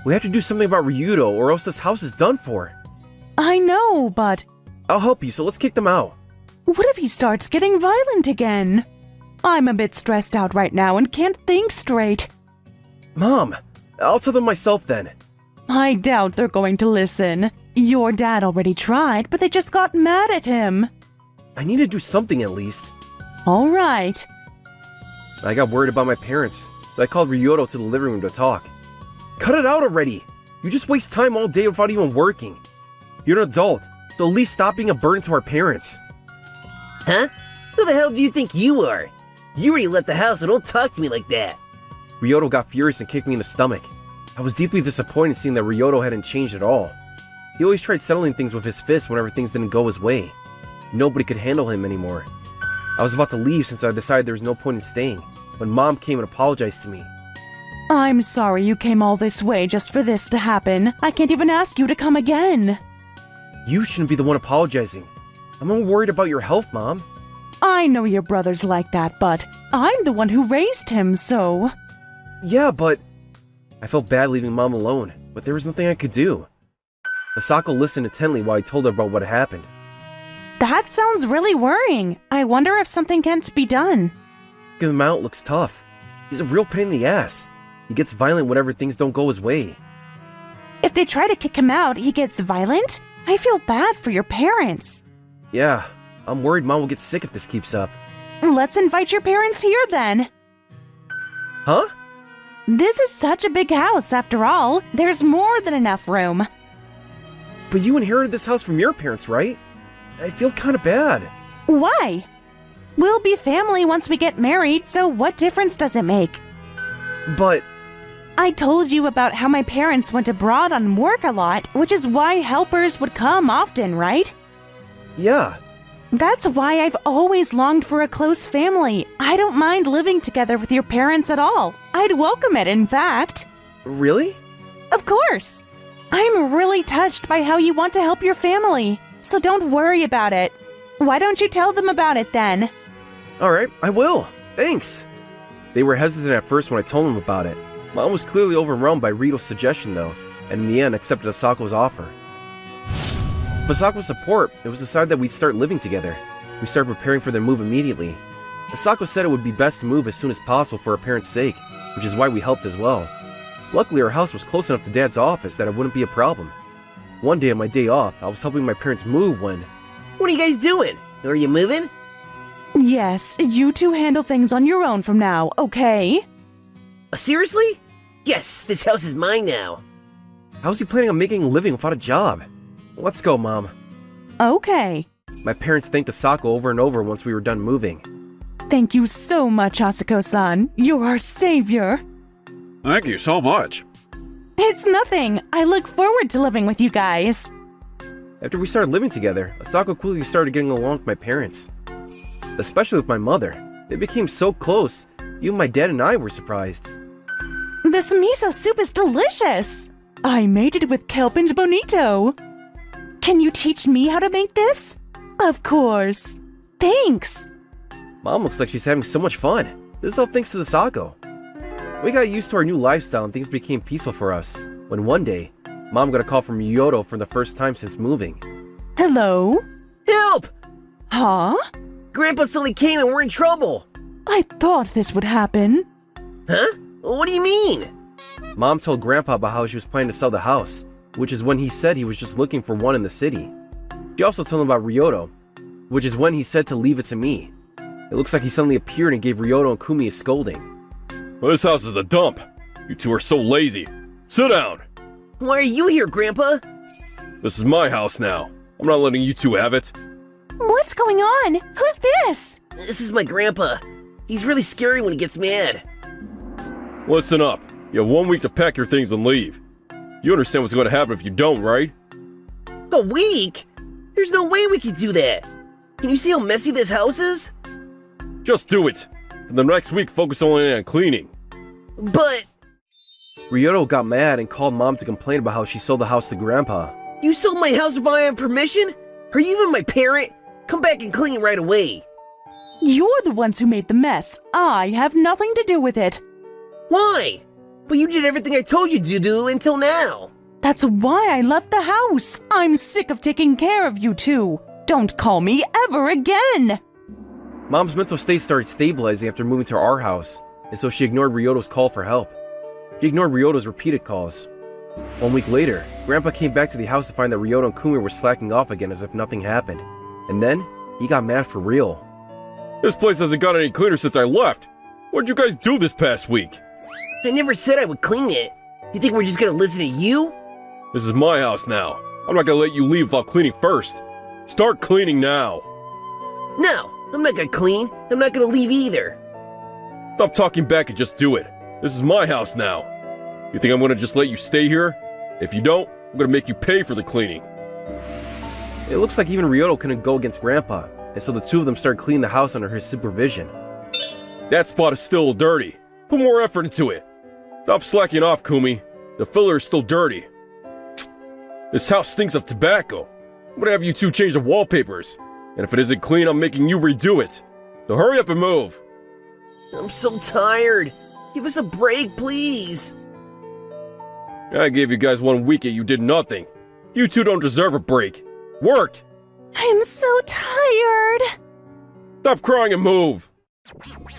we have to do something about Ryudo or else this house is done for. I know, but I'll help you, so let's kick them out. what if he starts getting violent again? I'm a bit stressed out right now and can't think straight. Mom, I'll tell them myself then. I doubt they're going to listen. Your dad already tried, but they just got mad at him. I need to do something at least. All right. I got worried about my parents, so I called Ryudo to the living room to talk. Cut it out already! You just waste time all day without even working. You're an adult, so at least stop being a burden to our parents. Huh? Who the hell do you think you are? You already left the house, so don't talk to me like that. Ryudo got furious and kicked me in the stomach. I was deeply disappointed seeing that Ryudo hadn't changed at all. He always tried settling things with his fists whenever things didn't go his way. Nobody could handle him anymore. I was about to leave since I decided there was no point in staying, when Mom came and apologized to me. I'm sorry you came all this way just for this to happen. I can't even ask you to come again. You shouldn't be the one apologizing. I'm more worried about your health, Mom. I know your brother's like that, but I'm the one who raised him, so... Yeah, but... I felt bad leaving Mom alone, but there was nothing I could do. Masako listened intently while I told her about what happened. That sounds really worrying. I wonder if something can't be done. Kicking him out looks tough. He's a real pain in the ass. He gets violent whenever things don't go his way. If they try to kick him out, he gets violent? I feel bad for your parents. Yeah, I'm worried Mom will get sick if this keeps up. Let's invite your parents here then. Huh? This is such a big house after all. There's more than enough room. But you inherited this house from your parents, right? I feel kind of bad. Why? We'll be family once we get married, so what difference does it make? But... I told you about how my parents went abroad on work a lot, which is why helpers would come often, right? Yeah. That's why I've always longed for a close family. I don't mind living together with your parents at all. I'd welcome it, in fact. Really? Of course. I'm really touched by how you want to help your family, so don't worry about it. Why don't you tell them about it then? Alright, I will. Thanks. They were hesitant at first when I told them about it. Mom was clearly overwhelmed by Rito's suggestion though, and in the end accepted Asako's offer. With Asako's support, it was decided that we'd start living together. We started preparing for their move immediately. Asako said it would be best to move as soon as possible for our parents' sake, which is why we helped as well. Luckily, our house was close enough to Dad's office that it wouldn't be a problem. One day on my day off, I was helping my parents move when... What are you guys doing? Are you moving? Yes, you two handle things on your own from now, okay? Seriously? Yes, this house is mine now. How's he planning on making a living without a job? Let's go, Mom. Okay. My parents thanked Asako over and over once we were done moving. Thank you so much, Asako-san. You're our savior. Thank you so much. It's nothing. I look forward to living with you guys. After we started living together, Asako quickly started getting along with my parents. Especially with my mother. They became so close, even my dad and I were surprised. This miso soup is delicious. I made it with kelp and bonito. Can you teach me how to make this? Of course. Thanks. Mom looks like she's having so much fun. This is all thanks to Asako. We got used to our new lifestyle and things became peaceful for us, when one day, Mom got a call from Ryudo for the first time since moving. Hello? Help! Huh? Grandpa suddenly came and we're in trouble! I thought this would happen. Huh? What do you mean? Mom told Grandpa about how she was planning to sell the house, which is when he said he was just looking for one in the city. She also told him about Ryudo, which is when he said to leave it to me. It looks like he suddenly appeared and gave Ryudo and Kumi a scolding. Well, this house is a dump. You two are so lazy. Sit down. Why are you here, Grandpa? This is my house now. I'm not letting you two have it. What's going on? Who's this? This is my grandpa. He's really scary when he gets mad. Listen up. You have 1 week to pack your things and leave. You understand what's going to happen if you don't, right? A week? There's no way we could do that. Can you see how messy this house is? Just do it. For the next week, focus only on cleaning. But... Ryoto got mad and called Mom to complain about how she sold the house to Grandpa. You sold my house without I have permission? Are you even my parent? Come back and clean right away. You're the ones who made the mess. I have nothing to do with it. Why? But you did everything I told you to do until now. That's why I left the house. I'm sick of taking care of you two. Don't call me ever again. Mom's mental state started stabilizing after moving to our house, and so she ignored Ryoto's call for help. She ignored Ryoto's repeated calls. 1 week later, Grandpa came back to the house to find that Ryoto and Kumi were slacking off again as if nothing happened. And then, he got mad for real. This place hasn't got any cleaner since I left. What'd you guys do this past week? I never said I would clean it. You think we're just gonna listen to you? This is my house now. I'm not gonna let you leave without cleaning first. Start cleaning now. No, I'm not gonna clean. I'm not gonna leave either. Stop talking back and just do it. This is my house now. You think I'm gonna just let you stay here? If you don't, I'm gonna make you pay for the cleaning. It looks like even Ryoto couldn't go against Grandpa, and so the two of them started cleaning the house under his supervision. That spot is still dirty. Put more effort into it. Stop slacking off, Kumi. The filler is still dirty. This house stinks of tobacco. I'm gonna have you two change the wallpapers. And if it isn't clean, I'm making you redo it. So hurry up and move. I'm so tired. Give us a break, please. I gave you guys 1 week and you did nothing. You two don't deserve a break. Work! I'm so tired. Stop crying and move.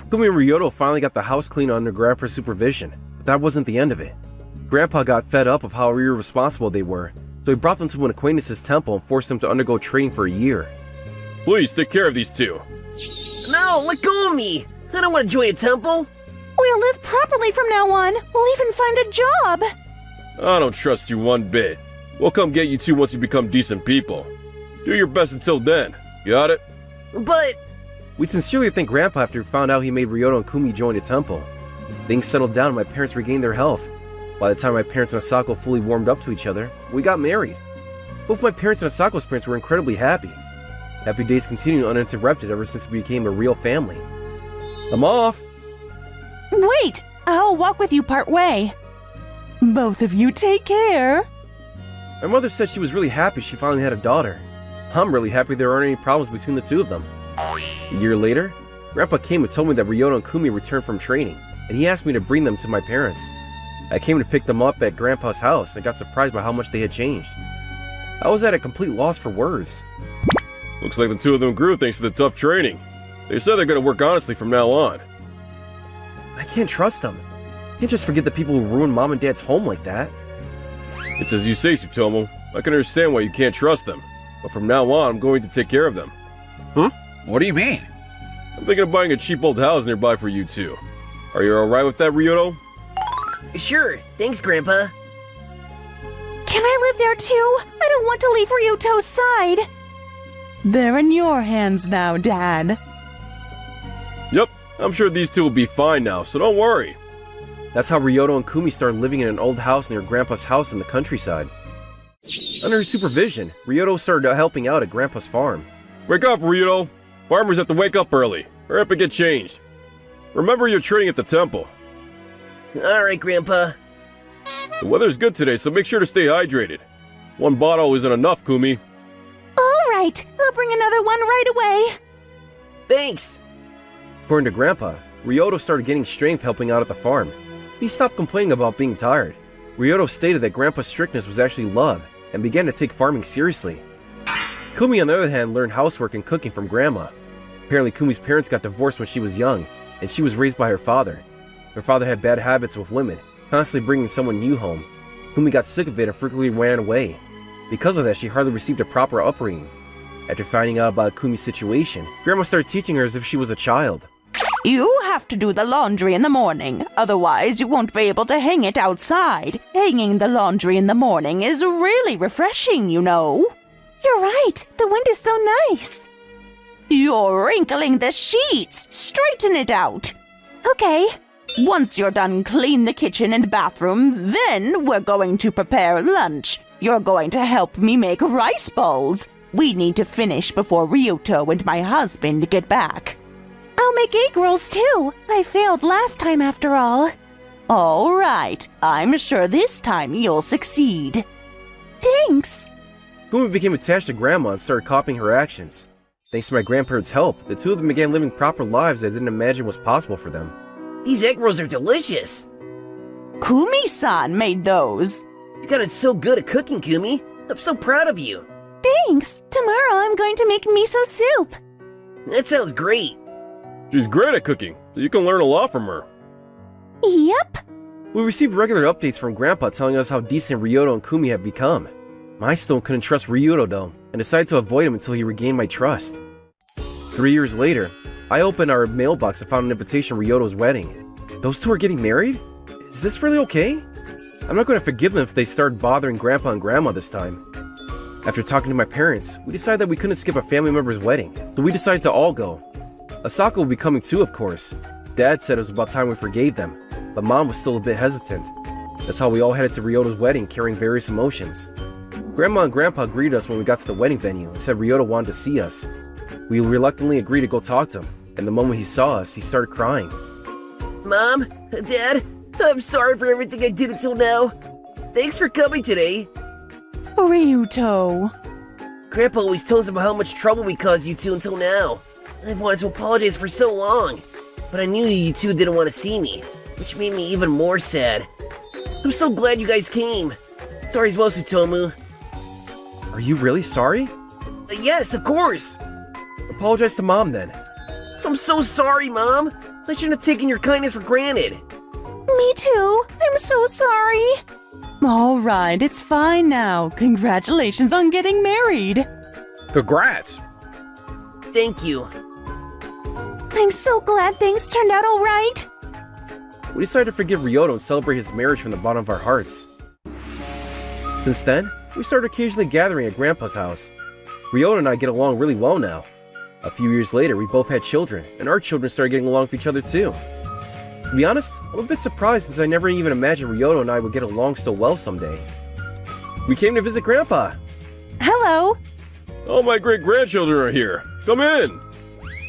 Kumi and Ryoto finally got the house clean under Grandpa's supervision, but that wasn't the end of it. Grandpa got fed up of how irresponsible they were, so he brought them to an acquaintance's temple and forced them to undergo training for a year. Please take care of these two. No, let go of me. I don't want to join a temple. We'll live properly from now on. We'll even find a job. I don't trust you one bit. We'll come get you two once you become decent people. Do your best until then. Got it? But... We sincerely thank Grandpa after he found out he made Ryoto and Kumi join the temple. Things settled down and my parents regained their health. By the time my parents and Asako fully warmed up to each other, we got married. Both my parents and Asako's parents were incredibly happy. Happy days continued uninterrupted ever since we became a real family. I'm off! Wait! I'll walk with you part way. Both of you take care. My mother said she was really happy she finally had a daughter. I'm really happy there aren't any problems between the two of them. A year later, Grandpa came and told me that Ryoto and Kumi returned from training, and he asked me to bring them to my parents. I came to pick them up at Grandpa's house and got surprised by how much they had changed. I was at a complete loss for words. Looks like the two of them grew thanks to the tough training. They said they're gonna work honestly from now on. I can't trust them. I can't just forget the people who ruined Mom and Dad's home like that. It's as you say, Tsutomu. I can understand why you can't trust them. But from now on, I'm going to take care of them. Huh? What do you mean? I'm thinking of buying a cheap old house nearby for you two. Are you alright with that, Ryoto? Sure, thanks, Grandpa. Can I live there too? I don't want to leave Ryuto's side. They're in your hands now, Dad. Yep, I'm sure these two will be fine now, so don't worry. That's how Ryoto and Kumi started living in an old house near Grandpa's house in the countryside. Under his supervision, Ryoto started helping out at Grandpa's farm. Wake up, Ryoto! Farmers have to wake up early. Hurry up and get changed. Remember you're training at the temple. Alright, Grandpa. The weather's good today, so make sure to stay hydrated. 1 bottle isn't enough, Kumi. All right, I'll bring another one right away. Thanks. According to Grandpa, Ryoto started getting strength helping out at the farm. He stopped complaining about being tired. Ryoto stated that Grandpa's strictness was actually love, and began to take farming seriously. Kumi, on the other hand, learned housework and cooking from Grandma. Apparently, Kumi's parents got divorced when she was young, and she was raised by her father. Her father had bad habits with women, constantly bringing someone new home. Kumi got sick of it and frequently ran away. Because of that, she hardly received a proper upbringing. After finding out about Kumi's situation, Grandma started teaching her as if she was a child. You have to do the laundry in the morning, otherwise you won't be able to hang it outside. Hanging the laundry in the morning is really refreshing, you know. You're right, the wind is so nice. You're wrinkling the sheets. Straighten it out. Okay. Once you're done, clean the kitchen and bathroom, then we're going to prepare lunch. You're going to help me make rice balls. We need to finish before Ryuto and my husband get back. I'll make egg rolls too. I failed last time after all. All right, I'm sure this time you'll succeed. Thanks! Kumi became attached to Grandma and started copying her actions. Thanks to my grandparents' help, the two of them began living proper lives I didn't imagine was possible for them. These egg rolls are delicious! Kumi-san made those. You got it so good at cooking, Kumi. I'm so proud of you. Thanks! Tomorrow I'm going to make miso soup! That sounds great. She's great at cooking, so you can learn a lot from her. Yep! We received regular updates from Grandpa telling us how decent Ryoto and Kumi have become. I still couldn't trust Ryoto though, and decided to avoid him until he regained my trust. 3 years later, I opened our mailbox and found an invitation to Ryoto's wedding. Those two are getting married? Is this really okay? I'm not going to forgive them if they start bothering Grandpa and Grandma this time. After talking to my parents, we decided that we couldn't skip a family member's wedding, so we decided to all go. Asaka will be coming too, of course. Dad said it was about time we forgave them, but Mom was still a bit hesitant. That's how we all headed to Ryoto's wedding carrying various emotions. Grandma and Grandpa greeted us when we got to the wedding venue and said Ryoto wanted to see us. We reluctantly agreed to go talk to him, and the moment he saw us, he started crying. Mom, Dad, I'm sorry for everything I did until now. Thanks for coming today. Ryuto. Grandpa always tells him how much trouble we caused you two until now. I've wanted to apologize for so long, but I knew you two didn't want to see me, which made me even more sad. I'm so glad you guys came. Sorry as well, Tsutomu. Are you really sorry? Yes, of course. Apologize to Mom then. I'm so sorry, Mom. I shouldn't have taken your kindness for granted. Me too! I'm so sorry! All right, it's fine now. Congratulations on getting married. Congrats! Thank you. I'm so glad things turned out alright! We decided to forgive Ryoto and celebrate his marriage from the bottom of our hearts. Since then, we started occasionally gathering at Grandpa's house. Ryoto and I get along really well now. A few years later, we both had children, and our children started getting along with each other too. To be honest, I'm a bit surprised since I never even imagined Ryoto and I would get along so well someday. We came to visit Grandpa! Hello. All my great-grandchildren are here. Come in!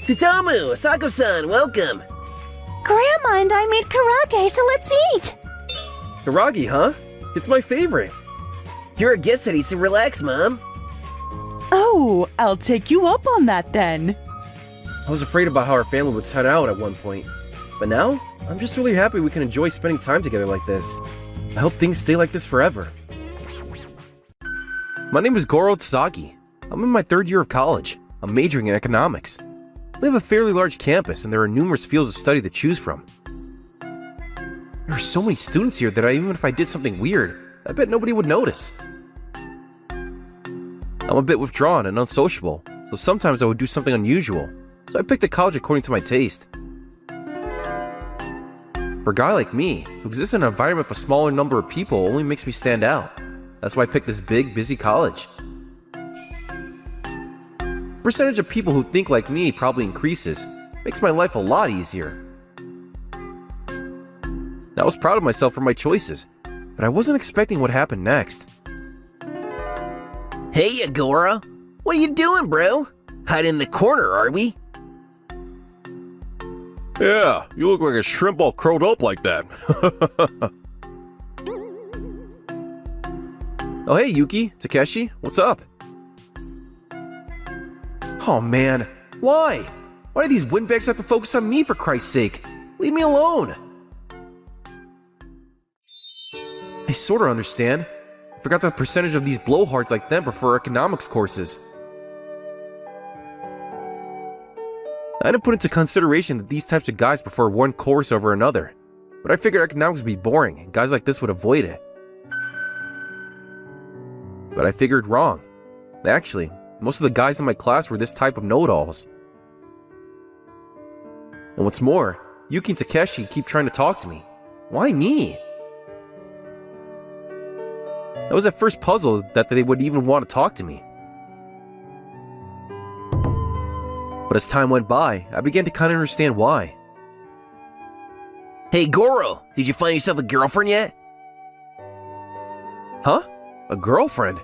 Tsutomu, Asako-san, welcome! Grandma and I made karage, so let's eat! Karagi, huh? It's my favorite! You're a guest today, so relax, Mom. Oh, I'll take you up on that then. I was afraid about how our family would turn out at one point. But now, I'm just really happy we can enjoy spending time together like this. I hope things stay like this forever. My name is Goro Tsaki. I'm in my 3rd year of college. I'm majoring in economics. We have a fairly large campus and there are numerous fields of study to choose from. There are so many students here that even if I did something weird, I bet nobody would notice. I'm a bit withdrawn and unsociable, so sometimes I would do something unusual, so I picked a college according to my taste. For a guy like me, to exist in an environment with a smaller number of people only makes me stand out. That's why I picked this big, busy college. The percentage of people who think like me probably increases, makes my life a lot easier. I was proud of myself for my choices, but I wasn't expecting what happened next. Hey, Agora! What are you doing, bro? Hiding in the corner, are we? Yeah, you look like a shrimp all curled up like that. Oh hey Yuki, Takeshi, what's up? Oh man, why? Why do these windbags have to focus on me for Christ's sake? Leave me alone! I sorta understand. I forgot that the percentage of these blowhards like them prefer economics courses. I didn't put into consideration that these types of guys prefer one course over another, but I figured economics would be boring and guys like this would avoid it. But I figured wrong. Actually, most of the guys in my class were this type of know-it-alls. And what's more, Yuki and Takeshi keep trying to talk to me. Why me? I was at first puzzled that they would even want to talk to me. But as time went by, I began to kind of understand why. Hey, Goro, did you find yourself a girlfriend yet? Huh? A girlfriend?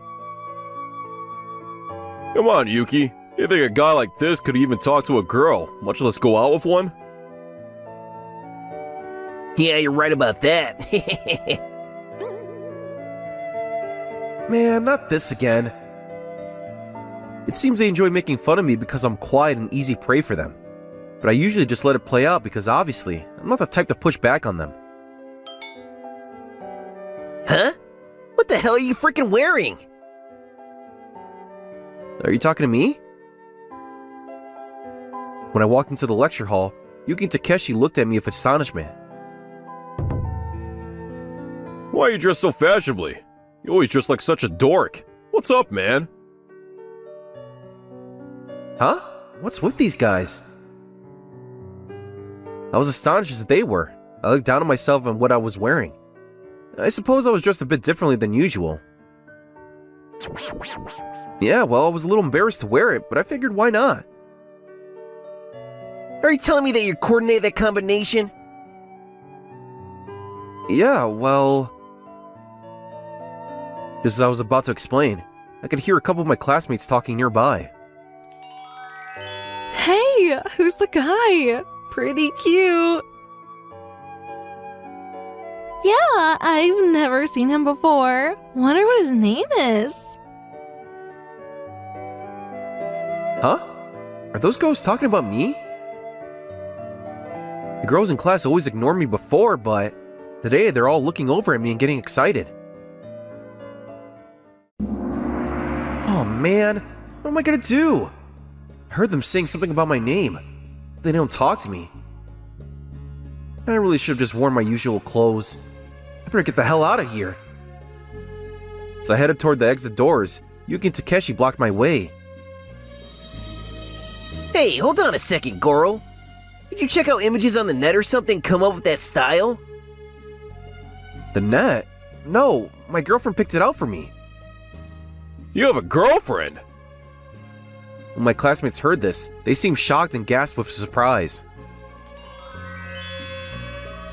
Come on, Yuki. You think a guy like this could even talk to a girl, much less go out with one? Yeah, you're right about that. Man, not this again. It seems they enjoy making fun of me because I'm quiet and easy prey for them. But I usually just let it play out because obviously, I'm not the type to push back on them. Huh? What the hell are you freaking wearing? Are you talking to me? When I walked into the lecture hall, Yuki and Takeshi looked at me with astonishment. Why are you dressed so fashionably? You always dress like such a dork. What's up, man? Huh? What's with these guys? I was astonished as they were. I looked down on myself and what I was wearing. I suppose I was dressed a bit differently than usual. Yeah, well, I was a little embarrassed to wear it, but I figured why not? Are you telling me that you coordinated that combination? Yeah, well... Just as I was about to explain, I could hear a couple of my classmates talking nearby. Hey, who's the guy? Pretty cute. Yeah, I've never seen him before. Wonder what his name is. Huh? Are those girls talking about me? The girls in class always ignored me before, but today they're all looking over at me and getting excited. Oh man, what am I gonna do? I heard them saying something about my name. They don't talk to me. I really should have just worn my usual clothes. I better get the hell out of here. As I headed toward the exit doors, Yuki and Takeshi blocked my way. Hey, hold on a second, Goro. Did you check out images on the net or something come up with that style? The net? No, my girlfriend picked it out for me. You have a girlfriend? When my classmates heard this, they seemed shocked and gasped with surprise.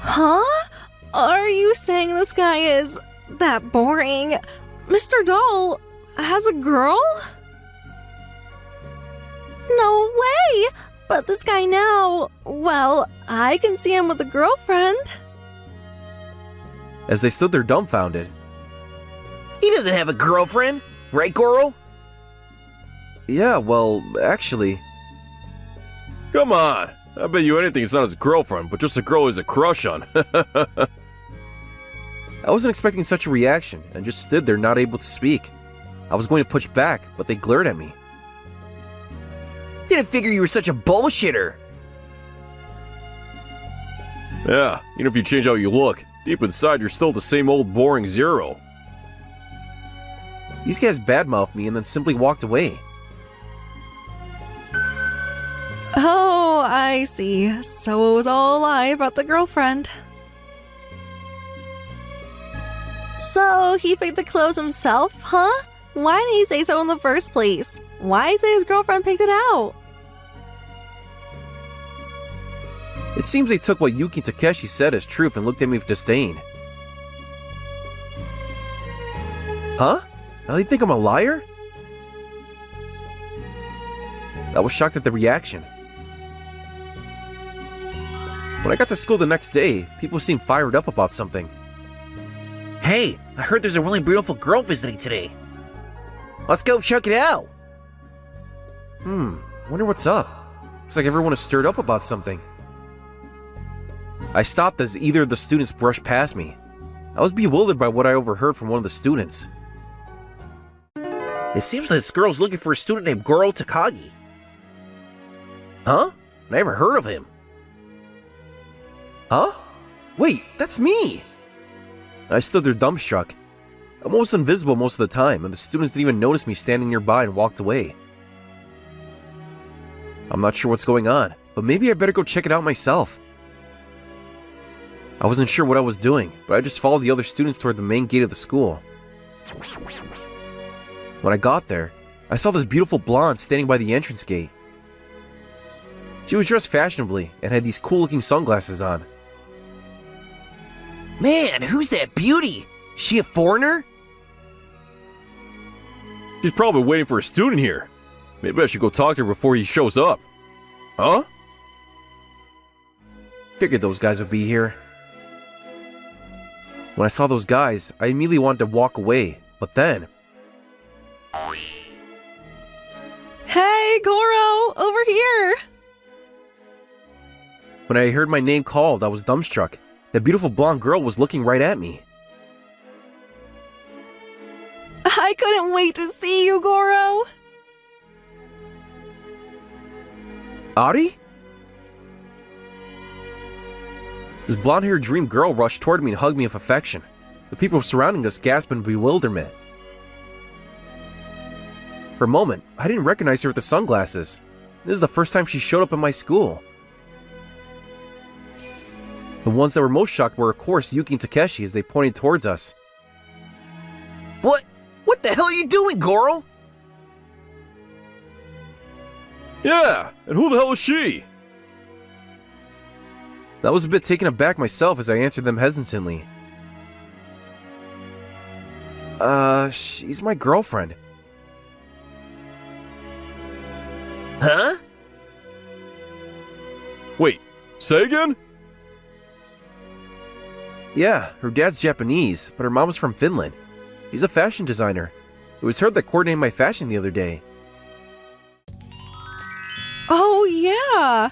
Huh? Are you saying this guy is that boring? Mr. Doll has a girl? No way! But this guy now, well, I can see him with a girlfriend. As they stood there dumbfounded. He doesn't have a girlfriend, right, Goro? Yeah, well, actually... Come on! I bet you anything it's not his girlfriend, but just a girl he's a crush on. I wasn't expecting such a reaction, and just stood there not able to speak. I was going to push back, but they glared at me. Didn't figure you were such a bullshitter. Yeah, even if you change how you look, deep inside you're still the same old boring Zero. These guys badmouthed me and then simply walked away. Oh, I see. So it was all a lie about the girlfriend. So he picked the clothes himself, huh? Why didn't he say so in the first place? Why say his girlfriend picked it out? It seems they took what Yuki and Takeshi said as truth and looked at me with disdain. Huh? Now they think I'm a liar? I was shocked at the reaction. When I got to school the next day, people seemed fired up about something. Hey, I heard there's a really beautiful girl visiting today. Let's go check it out. Wonder what's up. Looks like everyone is stirred up about something. I stopped as either of the students brushed past me. I was bewildered by what I overheard from one of the students. It seems like this girl's looking for a student named Goro Takagi. Huh? Never heard of him. Huh? Wait, that's me! I stood there dumbstruck. I'm almost invisible most of the time, and the students didn't even notice me standing nearby and walked away. I'm not sure what's going on, but maybe I better go check it out myself. I wasn't sure what I was doing, but I just followed the other students toward the main gate of the school. When I got there, I saw this beautiful blonde standing by the entrance gate. She was dressed fashionably and had these cool-looking sunglasses on. Man, who's that beauty? Is she a foreigner? She's probably waiting for a student here. Maybe I should go talk to her before he shows up. Huh? Figured those guys would be here. When I saw those guys, I immediately wanted to walk away, but then... Hey, Goro! Over here! When I heard my name called, I was dumbstruck. That beautiful blonde girl was looking right at me. I couldn't wait to see you, Goro! Ari? This blonde-haired dream girl rushed toward me and hugged me with affection. The people surrounding us gasped in bewilderment. For a moment, I didn't recognize her with the sunglasses. This is the first time she showed up in my school. The ones that were most shocked were, of course, Yuki and Takeshi as they pointed towards us. What? What the hell are you doing, Goro? Yeah, and who the hell is she? I was a bit taken aback myself as I answered them hesitantly. She's my girlfriend. Huh? Wait, say again? Yeah, her dad's Japanese, but her mom's from Finland. She's a fashion designer. It was her that coordinated my fashion the other day. Oh, yeah!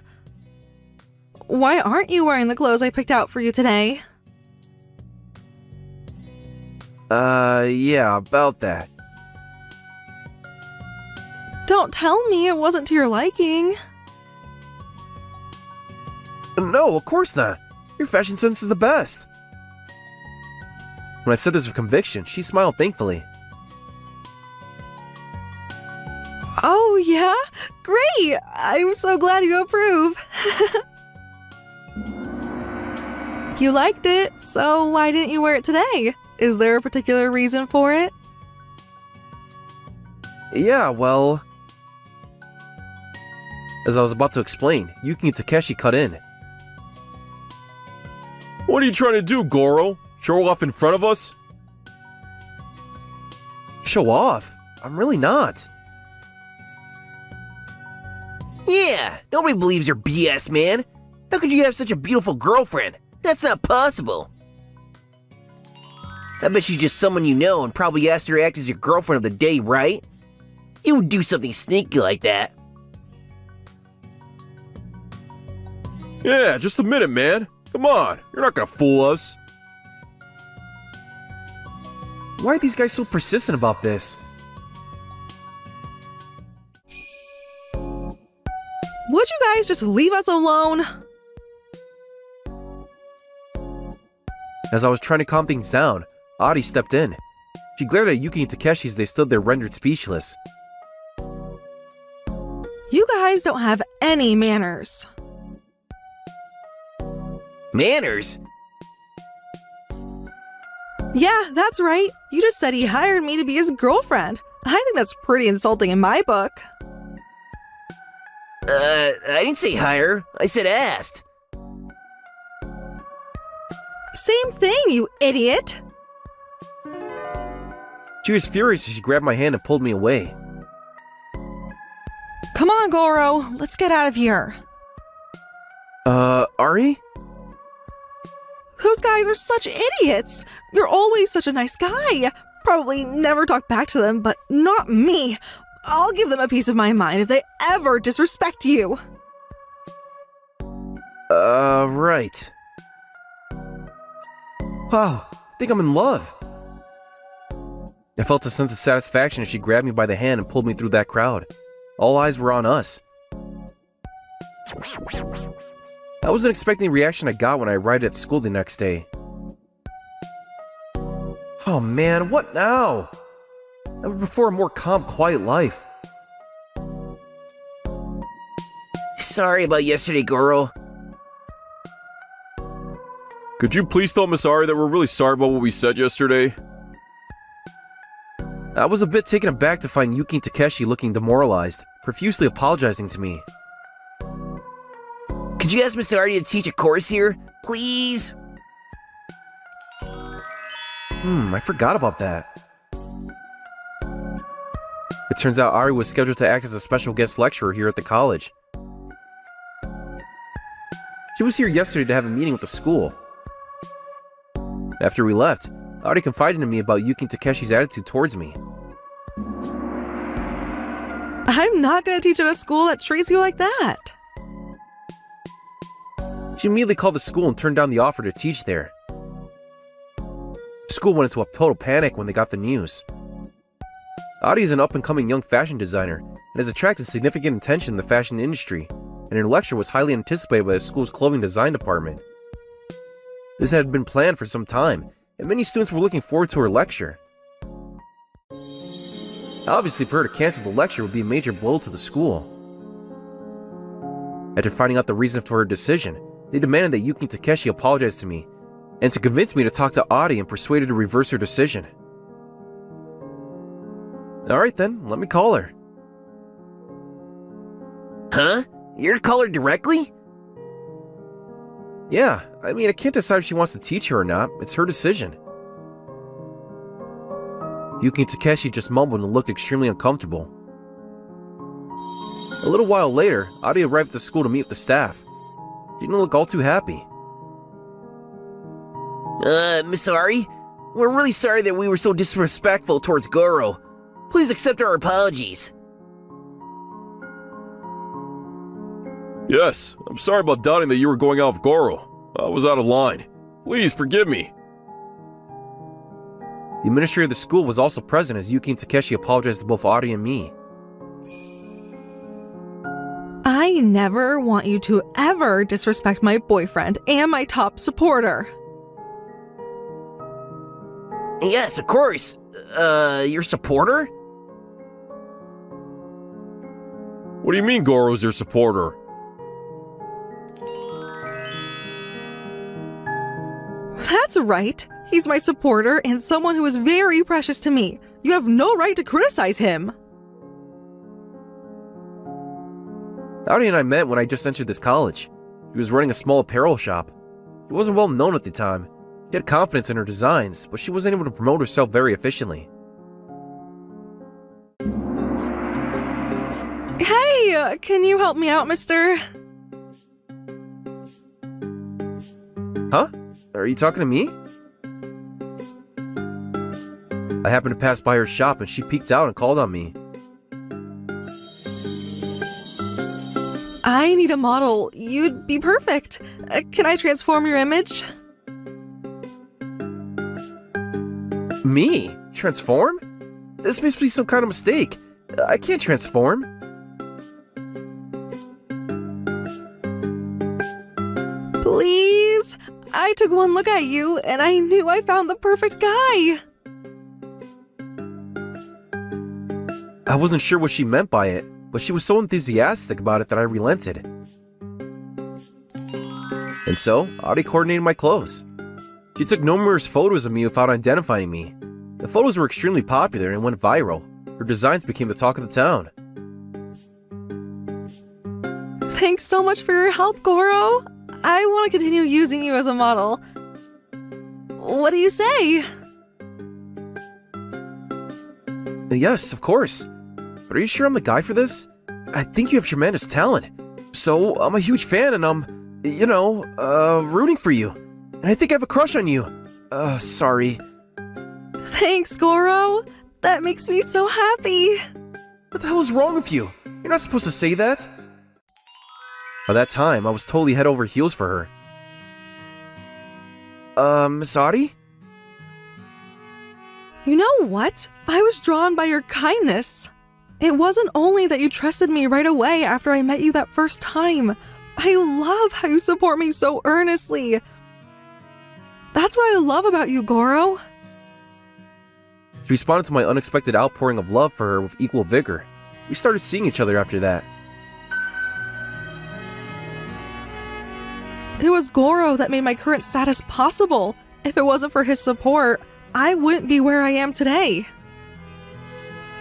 Why aren't you wearing the clothes I picked out for you today? Yeah, about that. Don't tell me it wasn't to your liking. No, of course not. Your fashion sense is the best. When I said this with conviction, she smiled thankfully. Oh, yeah? Great! I'm so glad you approve. You liked it, so why didn't you wear it today? Is there a particular reason for it? Yeah, well... As I was about to explain, Yuki and Takeshi cut in. What are you trying to do, Goro? Show off in front of us? Show off? I'm really not. Yeah, nobody believes your BS, man. How could you have such a beautiful girlfriend? That's not possible. I bet she's just someone you know and probably asked her to act as your girlfriend of the day, right? You would do something sneaky like that. Yeah, just a minute, man. Come on, you're not gonna fool us. Why are these guys so persistent about this? Would you guys just leave us alone? As I was trying to calm things down, Adi stepped in. She glared at Yuki and Takeshi as they stood there rendered speechless. You guys don't have any manners. Manners? Yeah, that's right. You just said he hired me to be his girlfriend. I think that's pretty insulting in my book. I didn't say hire. I said asked. Same thing, you idiot! She was furious as she grabbed my hand and pulled me away. Come on, Goro, let's get out of here. Ari? Those guys are such idiots! You're always such a nice guy. Probably never talk back to them, but not me. I'll give them a piece of my mind if they ever disrespect you. Right. Wow, I think I'm in love. I felt a sense of satisfaction as she grabbed me by the hand and pulled me through that crowd. All eyes were on us. I wasn't expecting the reaction I got when I arrived at school the next day. Oh man, what now? I would prefer a more calm, quiet life. Sorry about yesterday, Goro. Could you please tell Miss Ari that we're really sorry about what we said yesterday? I was a bit taken aback to find Yuki and Takeshi looking demoralized, profusely apologizing to me. Could you ask Miss Ari to teach a course here? Please? I forgot about that. It turns out Ari was scheduled to act as a special guest lecturer here at the college. She was here yesterday to have a meeting with the school. After we left, Adi confided in me about Yuki Takeshi's attitude towards me. I'm not gonna teach at a school that treats you like that. She immediately called the school and turned down the offer to teach there. The school went into a total panic when they got the news. Adi is an up-and-coming young fashion designer and has attracted significant attention in the fashion industry, and her lecture was highly anticipated by the school's clothing design department. This had been planned for some time, and many students were looking forward to her lecture. Obviously, for her to cancel the lecture would be a major blow to the school. After finding out the reason for her decision, they demanded that Yuki Takeshi apologize to me, and to convince me to talk to Adi and persuade her to reverse her decision. Alright then, let me call her. Huh? You're to call her directly? Yeah, I mean, I can't decide if she wants to teach her or not. It's her decision. Yuki Takeshi just mumbled and looked extremely uncomfortable. A little while later, Adi arrived at the school to meet with the staff. She didn't look all too happy. Miss Ari, we're really sorry that we were so disrespectful towards Goro. Please accept our apologies. Yes, I'm sorry about doubting that you were going out with Goro. I was out of line. Please forgive me. The administrator of the school was also present as Yuki and Takeshi apologized to both Adi and me. I never want you to ever disrespect my boyfriend and my top supporter. Yes, of course. Your supporter? What do you mean Goro's your supporter? That's right. He's my supporter and someone who is very precious to me. You have no right to criticize him. Adi and I met when I just entered this college. She was running a small apparel shop. She wasn't well known at the time. She had confidence in her designs, but she wasn't able to promote herself very efficiently. Hey, can you help me out, mister? Huh? Are you talking to me? I happened to pass by her shop and she peeked out and called on me. I need a model. You'd be perfect. Can I transform your image? Me? Transform? This must be some kind of mistake. I can't transform. Please? I took one look at you and I knew I found the perfect guy. I wasn't sure what she meant by it, but she was so enthusiastic about it that I relented. And so, Adi coordinated my clothes. She took numerous photos of me without identifying me. The photos were extremely popular and went viral. Her designs became the talk of the town. Thanks so much for your help, Goro. I want to continue using you as a model. What do you say? Yes, of course. But are you sure I'm the guy for this? I think you have tremendous talent. So, I'm a huge fan and I'm, rooting for you. And I think I have a crush on you. Sorry. Thanks, Goro. That makes me so happy. What the hell is wrong with you? You're not supposed to say that. By that time, I was totally head over heels for her. Miss Adi? You know what? I was drawn by your kindness. It wasn't only that you trusted me right away after I met you that first time. I love how you support me so earnestly. That's what I love about you, Goro. She responded to my unexpected outpouring of love for her with equal vigor. We started seeing each other after that. It was Goro that made my current status possible. If it wasn't for his support, I wouldn't be where I am today.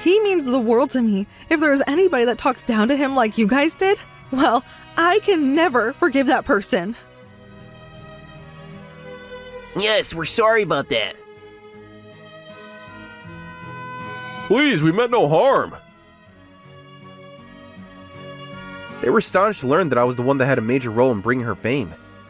He means the world to me. If there is anybody that talks down to him like you guys did, well, I can never forgive that person. Yes, we're sorry about that. Please, we meant no harm. They were astonished to learn that I was the one that had a major role in bringing her fame.